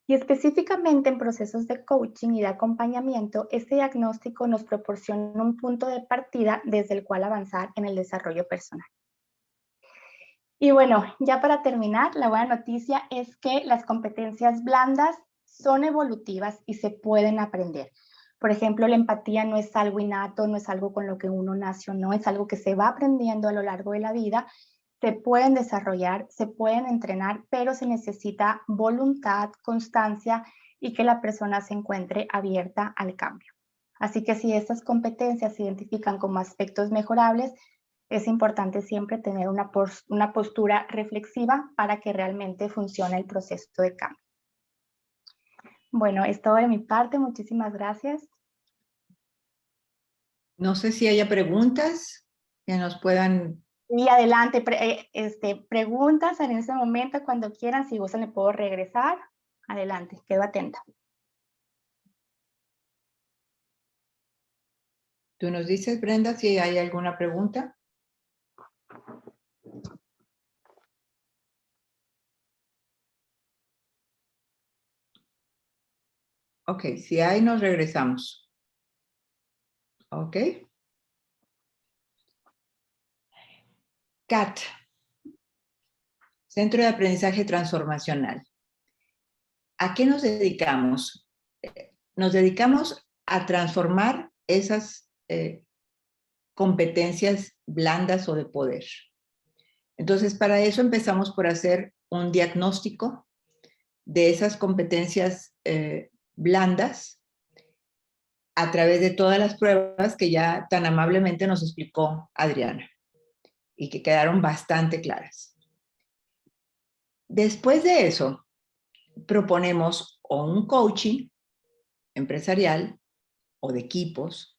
Y específicamente en procesos de coaching y de acompañamiento, este diagnóstico nos proporciona un punto de partida desde el cual avanzar en el desarrollo personal. Y bueno, ya para terminar, la buena noticia es que las competencias blandas son evolutivas y se pueden aprender. Por ejemplo, la empatía no es algo innato, no es algo con lo que uno nació, no, es algo que se va aprendiendo a lo largo de la vida. Se pueden desarrollar, se pueden entrenar, pero se necesita voluntad, constancia y que la persona se encuentre abierta al cambio. Así que si estas competencias se identifican como aspectos mejorables, es importante siempre tener una postura reflexiva para que realmente funcione el proceso de cambio. Bueno, es todo de mi parte. Muchísimas gracias. No sé si haya preguntas que nos puedan... Y adelante, preguntas en ese momento, cuando quieran, si gustan le puedo regresar. Adelante, quedo atenta. ¿Tú nos dices, Brenda, si hay alguna pregunta? Ok, si hay, nos regresamos. Ok. CAT, Centro de Aprendizaje Transformacional. ¿A qué nos dedicamos? Nos dedicamos a transformar esas competencias blandas o de poder. Entonces, para eso empezamos por hacer un diagnóstico de esas competencias blandas a través de todas las pruebas que ya tan amablemente nos explicó Adriana y que quedaron bastante claras. Después de eso, proponemos o un coaching empresarial o de equipos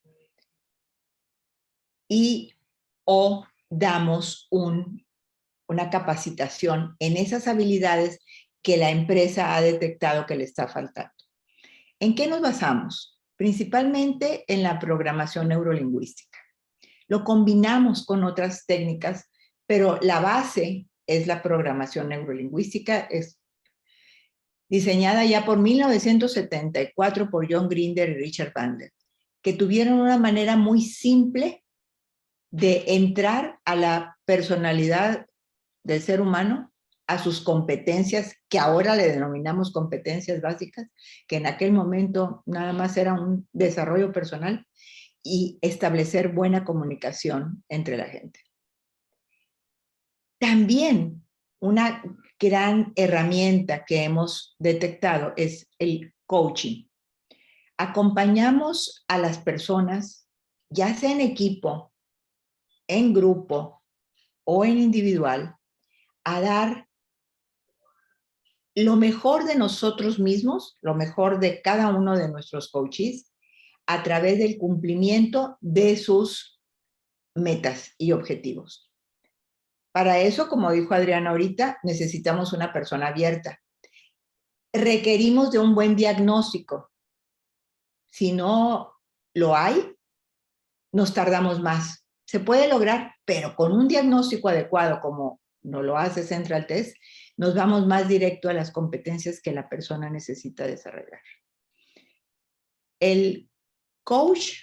o damos una capacitación en esas habilidades que la empresa ha detectado que le está faltando. ¿En qué nos basamos? Principalmente en la programación neurolingüística. Lo combinamos con otras técnicas, pero la base es la programación neurolingüística. Es diseñada ya por 1974 por John Grinder y Richard Bandler, que tuvieron una manera muy simple de entrar a la personalidad del ser humano, a sus competencias, que ahora le denominamos competencias básicas, que en aquel momento nada más era un desarrollo personal, y establecer buena comunicación entre la gente. También una gran herramienta que hemos detectado es el coaching. Acompañamos a las personas, ya sea en equipo, en grupo o en individual, a dar lo mejor de nosotros mismos, lo mejor de cada uno de nuestros coaches, a través del cumplimiento de sus metas y objetivos. Para eso, como dijo Adriana ahorita, necesitamos una persona abierta. Requerimos de un buen diagnóstico. Si no lo hay, nos tardamos más. Se puede lograr, pero con un diagnóstico adecuado, como no lo hace Central Test, nos vamos más directo a las competencias que la persona necesita desarrollar. El coach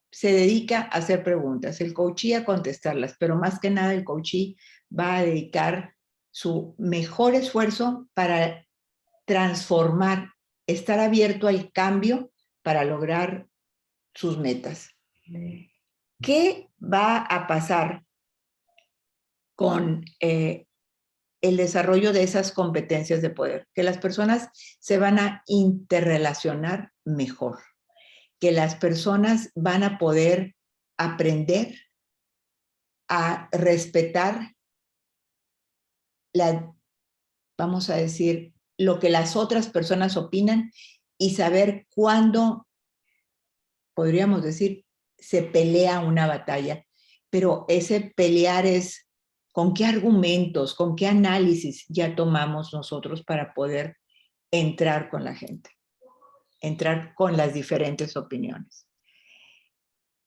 se dedica a hacer preguntas, el coachee a contestarlas, pero más que nada el coachee va a dedicar su mejor esfuerzo para transformar, estar abierto al cambio para lograr sus metas. ¿Qué va a pasar con el desarrollo de esas competencias de poder? Que las personas se van a interrelacionar mejor, que las personas van a poder aprender a respetar vamos a decir, lo que las otras personas opinan y saber cuándo, podríamos decir, se pelea una batalla. Pero ese pelear es con qué argumentos, con qué análisis ya tomamos nosotros para poder entrar con la gente, entrar con las diferentes opiniones.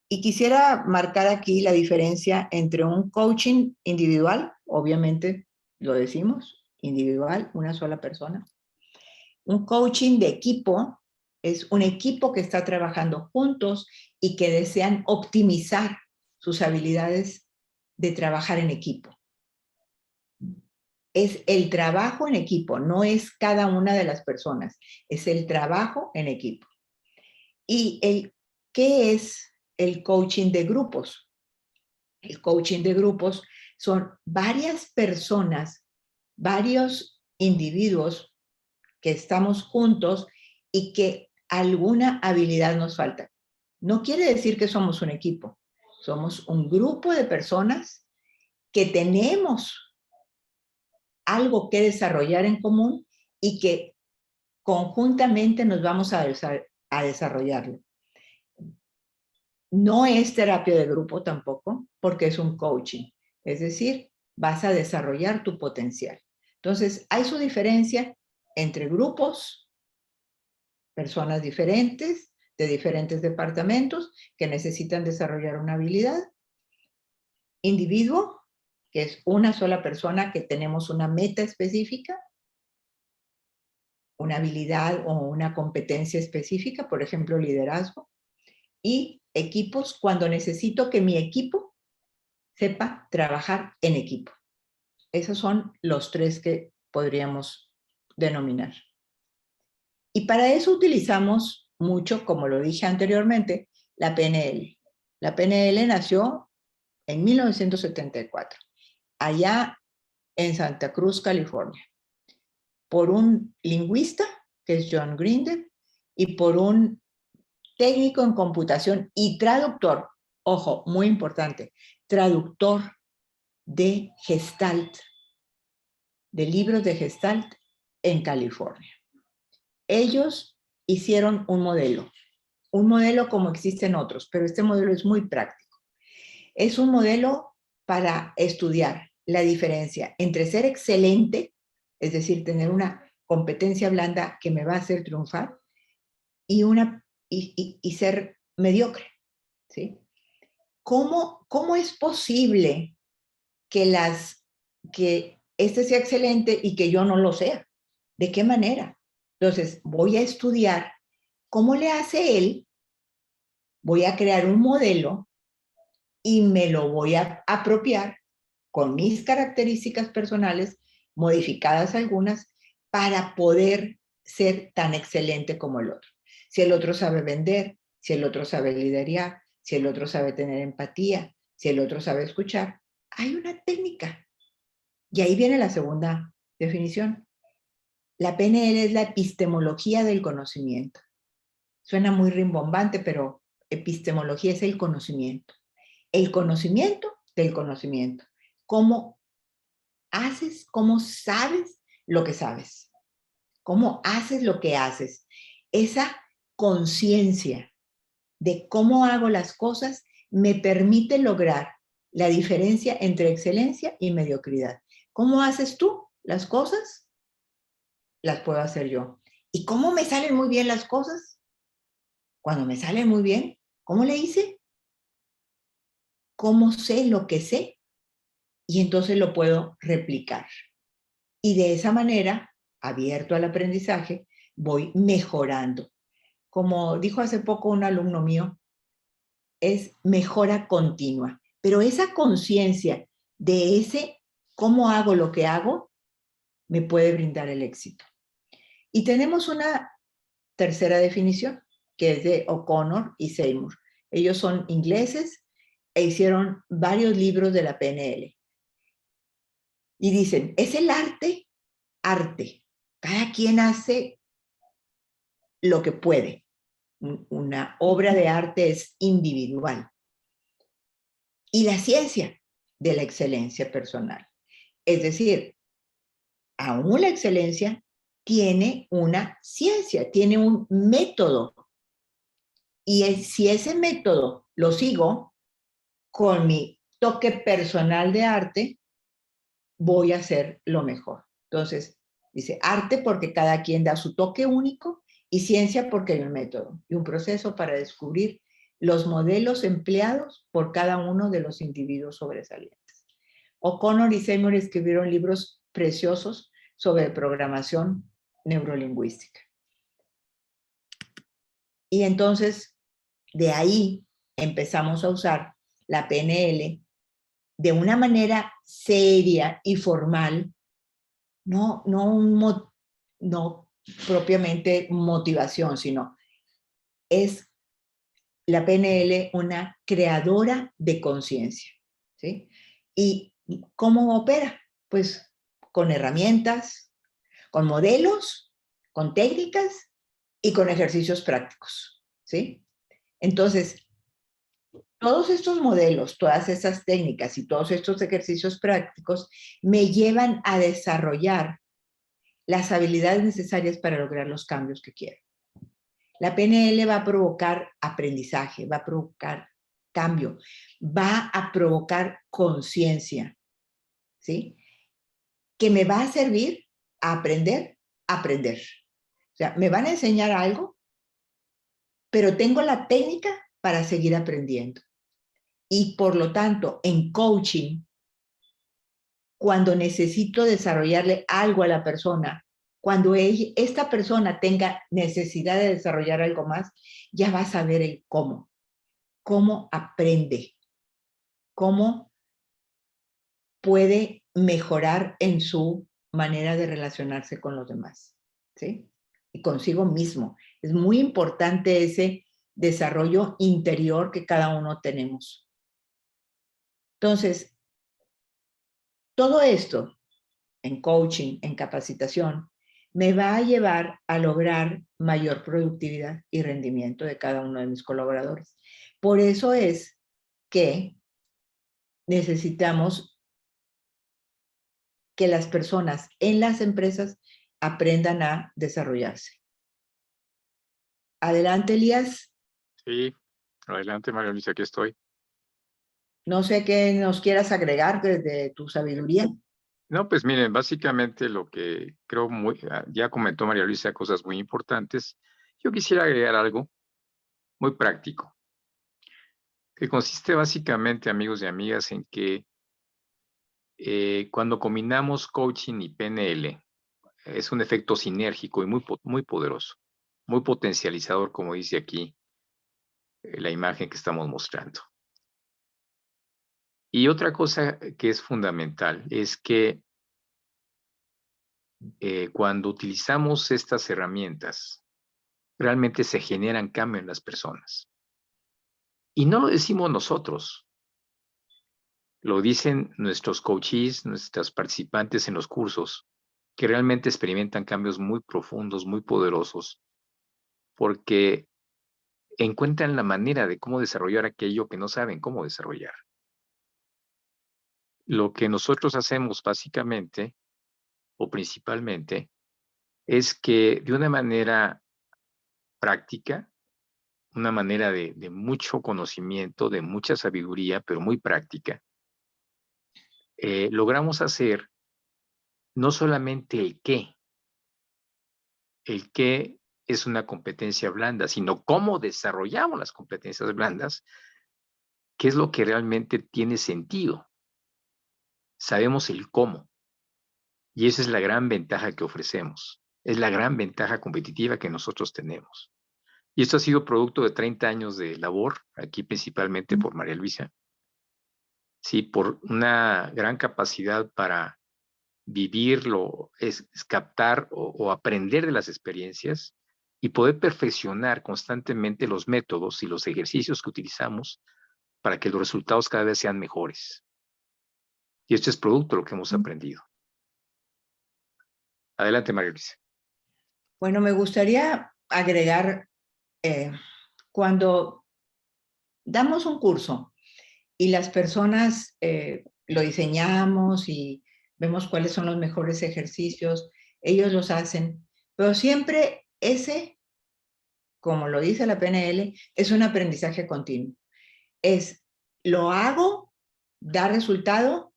Y quisiera marcar aquí la diferencia entre un coaching individual, obviamente lo decimos, individual, una sola persona. Un coaching de equipo es un equipo que está trabajando juntos y que desean optimizar sus habilidades de trabajar en equipo. Es el trabajo en equipo, no es cada una de las personas, es el trabajo en equipo. ¿Y qué es el coaching de grupos? El coaching de grupos son varias personas, varios individuos que estamos juntos y que alguna habilidad nos falta. No quiere decir que somos un equipo, somos un grupo de personas que tenemos algo que desarrollar en común y que conjuntamente nos vamos a desarrollarlo. No es terapia de grupo tampoco, porque es un coaching. Es decir, vas a desarrollar tu potencial. Entonces, hay su diferencia entre grupos, personas diferentes, de diferentes departamentos, que necesitan desarrollar una habilidad. Individuo, que es una sola persona que tenemos una meta específica, una habilidad o una competencia específica, por ejemplo, liderazgo. Y equipos, cuando necesito que mi equipo sepa trabajar en equipo. Esos son los tres que podríamos denominar. Y para eso utilizamos mucho, como lo dije anteriormente, la PNL. La PNL nació en 1974. Allá en Santa Cruz, California, por un lingüista, que es John Grinder, y por un técnico en computación y traductor, ojo, muy importante, traductor de Gestalt, de libros de Gestalt en California. Ellos hicieron un modelo como existen otros, pero este modelo es muy práctico. Es un modelo para estudiar la diferencia entre ser excelente, es decir, tener una competencia blanda que me va a hacer triunfar, y ser mediocre, ¿sí? ¿Cómo es posible que este sea excelente y que yo no lo sea? ¿De qué manera? Entonces, voy a estudiar cómo le hace él, voy a crear un modelo y me lo voy a apropiar con mis características personales, modificadas algunas, para poder ser tan excelente como el otro. Si el otro sabe vender, si el otro sabe liderar, si el otro sabe tener empatía, si el otro sabe escuchar, hay una técnica. Y ahí viene la segunda definición. La PNL es la epistemología del conocimiento. Suena muy rimbombante, pero epistemología es el conocimiento. El conocimiento del conocimiento. ¿Cómo haces, cómo sabes lo que sabes? ¿Cómo haces lo que haces? Esa conciencia de cómo hago las cosas me permite lograr la diferencia entre excelencia y mediocridad. ¿Cómo haces tú las cosas? Las puedo hacer yo. ¿Y cómo me salen muy bien las cosas? Cuando me salen muy bien, ¿cómo le hice? ¿Cómo sé lo que sé? Y entonces lo puedo replicar. Y de esa manera, abierto al aprendizaje, voy mejorando. Como dijo hace poco un alumno mío, es mejora continua. Pero esa conciencia de ese cómo hago lo que hago, me puede brindar el éxito. Y tenemos una tercera definición, que es de O'Connor y Seymour. Ellos son ingleses e hicieron varios libros de la PNL. Y dicen, es el arte. Cada quien hace lo que puede. Una obra de arte es individual. Y la ciencia de la excelencia personal. Es decir, aún la excelencia tiene una ciencia, tiene un método. Y si ese método lo sigo con mi toque personal de arte, voy a hacer lo mejor. Entonces, dice arte porque cada quien da su toque único y ciencia porque hay un método y un proceso para descubrir los modelos empleados por cada uno de los individuos sobresalientes. O'Connor y Seymour escribieron libros preciosos sobre programación neurolingüística. Y entonces, de ahí empezamos a usar la PNL de una manera seria y formal, no propiamente motivación, sino es la PNL una creadora de conciencia, ¿sí? ¿Y cómo opera? Pues con herramientas, con modelos, con técnicas y con ejercicios prácticos, ¿sí? Entonces, todos estos modelos, todas estas técnicas y todos estos ejercicios prácticos me llevan a desarrollar las habilidades necesarias para lograr los cambios que quiero. La PNL va a provocar aprendizaje, va a provocar cambio, va a provocar conciencia, ¿sí? Que me va a servir a aprender. O sea, me van a enseñar algo, pero tengo la técnica para seguir aprendiendo. Y por lo tanto, en coaching, cuando necesito desarrollarle algo a la persona, cuando esta persona tenga necesidad de desarrollar algo más, ya va a saber el cómo aprende, cómo puede mejorar en su manera de relacionarse con los demás, ¿sí? Y consigo mismo. Es muy importante ese desarrollo interior que cada uno tenemos. Entonces, todo esto en coaching, en capacitación, me va a llevar a lograr mayor productividad y rendimiento de cada uno de mis colaboradores. Por eso es que necesitamos que las personas en las empresas aprendan a desarrollarse. Adelante, Elías. Sí, adelante, María Luisa, aquí estoy. No sé qué nos quieras agregar desde tu sabiduría. No, pues miren, básicamente lo que creo ya comentó María Luisa cosas muy importantes. Yo quisiera agregar algo muy práctico, que consiste básicamente, amigos y amigas, en que cuando combinamos coaching y PNL, es un efecto sinérgico y muy poderoso, muy potencializador, como dice aquí la imagen que estamos mostrando. Y otra cosa que es fundamental es que cuando utilizamos estas herramientas, realmente se generan cambios en las personas. Y no lo decimos nosotros, lo dicen nuestros coaches, nuestros participantes en los cursos, que realmente experimentan cambios muy profundos, muy poderosos, porque encuentran la manera de cómo desarrollar aquello que no saben cómo desarrollar. Lo que nosotros hacemos básicamente, o principalmente, es que de una manera práctica, una manera de mucho conocimiento, de mucha sabiduría, pero muy práctica, logramos hacer no solamente el qué es una competencia blanda, sino cómo desarrollamos las competencias blandas, qué es lo que realmente tiene sentido. Sabemos el cómo. Y esa es la gran ventaja que ofrecemos. Es la gran ventaja competitiva que nosotros tenemos. Y esto ha sido producto de 30 años de labor, aquí principalmente por María Luisa. Sí, por una gran capacidad para vivirlo, es captar o aprender de las experiencias y poder perfeccionar constantemente los métodos y los ejercicios que utilizamos para que los resultados cada vez sean mejores. Y esto es producto de lo que hemos aprendido. Adelante, María Luisa. Bueno, me gustaría agregar, cuando damos un curso y las personas lo diseñamos y vemos cuáles son los mejores ejercicios, ellos los hacen, pero siempre ese, como lo dice la PNL, es un aprendizaje continuo. Lo hago, da resultado,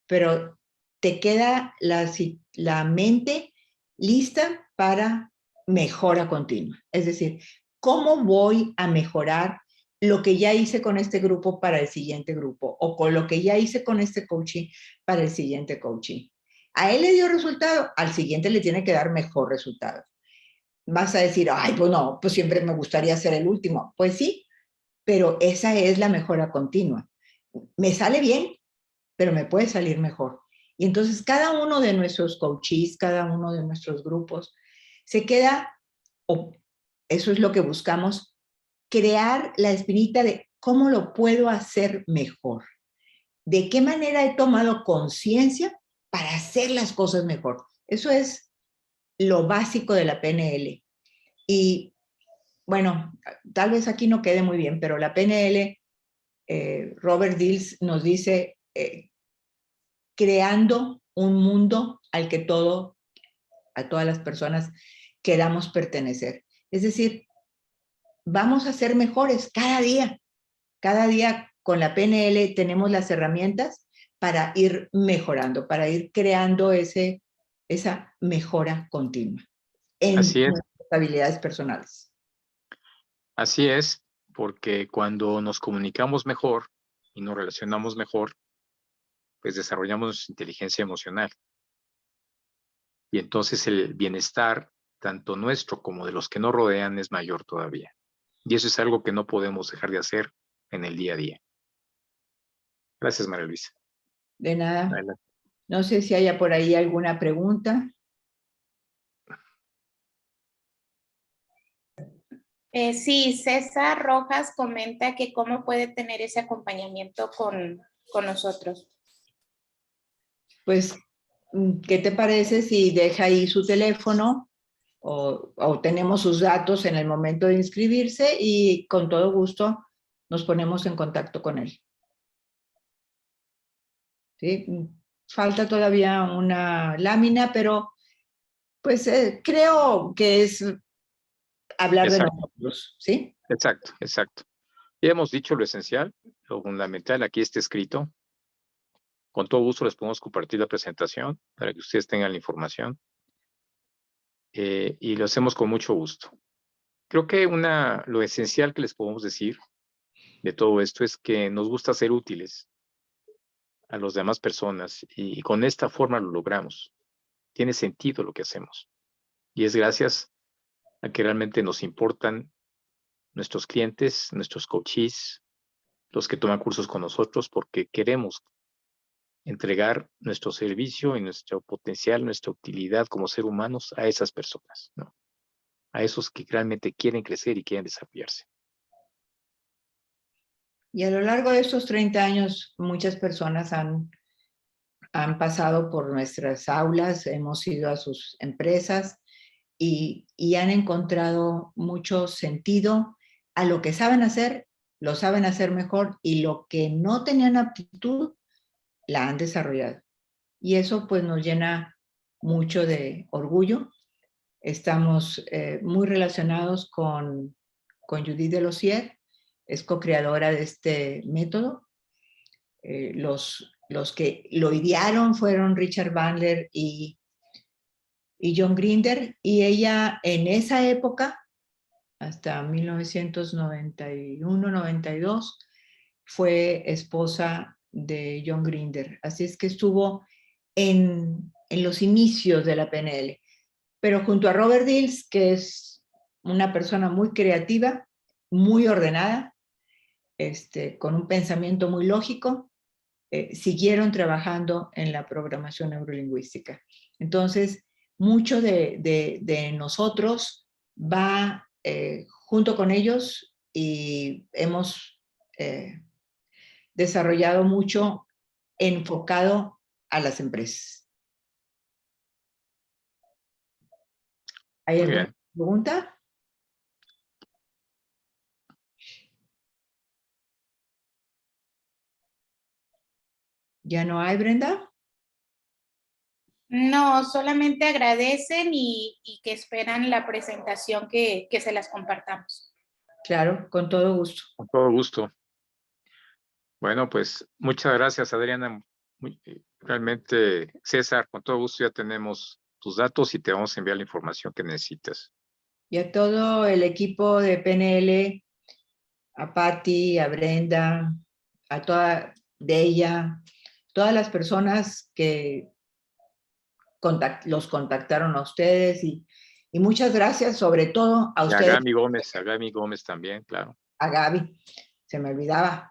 pero te queda la mente lista para mejora continua. Es decir, ¿cómo voy a mejorar lo que ya hice con este grupo para el siguiente grupo? O con lo que ya hice con este coaching para el siguiente coaching. A él le dio resultado, al siguiente le tiene que dar mejor resultado. Vas a decir, ay, pues no, pues siempre me gustaría ser el último. Pues sí, pero esa es la mejora continua. Me sale bien, pero me puede salir mejor. Y entonces cada uno de nuestros coaches, cada uno de nuestros grupos, se queda, o eso es lo que buscamos, crear la espinita de cómo lo puedo hacer mejor. ¿De qué manera he tomado conciencia para hacer las cosas mejor? Eso es lo básico de la PNL. Y bueno, tal vez aquí no quede muy bien, pero la PNL, Robert Dills nos dice, creando un mundo al que a todas las personas queramos pertenecer. Es decir, vamos a ser mejores cada día. Cada día con la PNL tenemos las herramientas para ir mejorando, para ir creando esa mejora continua en Así es. nuestras habilidades personales. Así es, porque cuando nos comunicamos mejor y nos relacionamos mejor, pues desarrollamos inteligencia emocional. Y entonces el bienestar, tanto nuestro como de los que nos rodean, es mayor todavía. Y eso es algo que no podemos dejar de hacer en el día a día. Gracias, María Luisa. De nada. Adelante. No sé si haya por ahí alguna pregunta. Sí, César Rojas comenta que cómo puede tener ese acompañamiento con nosotros. Pues ¿qué te parece si deja ahí su teléfono o tenemos sus datos en el momento de inscribirse y con todo gusto nos ponemos en contacto con él? ¿Sí? Falta todavía una lámina, pero pues creo que es hablar de Exacto. nosotros, ¿sí? Exacto, exacto. Ya hemos dicho lo esencial, lo fundamental, aquí está escrito. Con todo gusto les podemos compartir la presentación para que ustedes tengan la información. Y lo hacemos con mucho gusto. Creo que lo esencial que les podemos decir de todo esto es que nos gusta ser útiles a las demás personas y con esta forma lo logramos. Tiene sentido lo que hacemos. Y es gracias a que realmente nos importan nuestros clientes, nuestros coaches, los que toman cursos con nosotros, porque queremos entregar nuestro servicio y nuestro potencial, nuestra utilidad como ser humanos a esas personas, ¿no? A esos que realmente quieren crecer y quieren desarrollarse. Y a lo largo de estos 30 años, muchas personas han pasado por nuestras aulas, hemos ido a sus empresas y han encontrado mucho sentido a lo que saben hacer, lo saben hacer mejor y lo que no tenían aptitud, la han desarrollado. Y eso pues nos llena mucho de orgullo. Estamos muy relacionados con Judith Delosier, es co-creadora de este método. Los que lo idearon fueron Richard Bandler y John Grinder, y ella en esa época, hasta 1991-92, fue esposa de John Grinder. Así es que estuvo en los inicios de la PNL. Pero junto a Robert Dills, que es una persona muy creativa, muy ordenada, con un pensamiento muy lógico, siguieron trabajando en la programación neurolingüística. Entonces, mucho de nosotros va junto con ellos y hemos desarrollado mucho enfocado a las empresas. ¿Hay alguna pregunta? ¿Ya no hay, Brenda? No, solamente agradecen y que esperan la presentación que se las compartamos. Claro, con todo gusto. Con todo gusto. Bueno, pues muchas gracias, Adriana. Realmente, César, con todo gusto ya tenemos tus datos y te vamos a enviar la información que necesitas. Y a todo el equipo de PNL, a Patti, a Brenda, a toda de ella, todas las personas que los contactaron a ustedes y muchas gracias sobre todo a ustedes. A Gaby Gómez también, claro. A Gaby, se me olvidaba,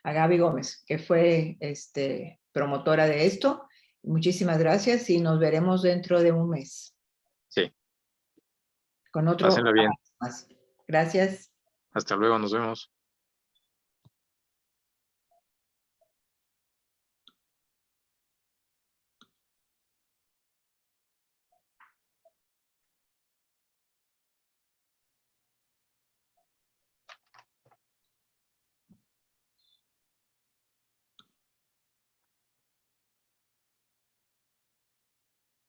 a Gaby Gómez, que fue promotora de esto. Muchísimas gracias y nos veremos dentro de un mes. Sí. Con otro. Pásenla bien. Más. Gracias. Hasta luego, nos vemos.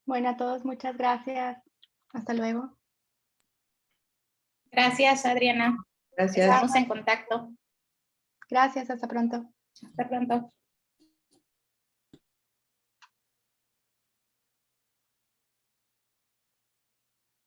Bueno, a todos, muchas gracias. Hasta luego. Gracias, Adriana. Gracias. Estamos en contacto. Gracias, hasta pronto. Hasta pronto.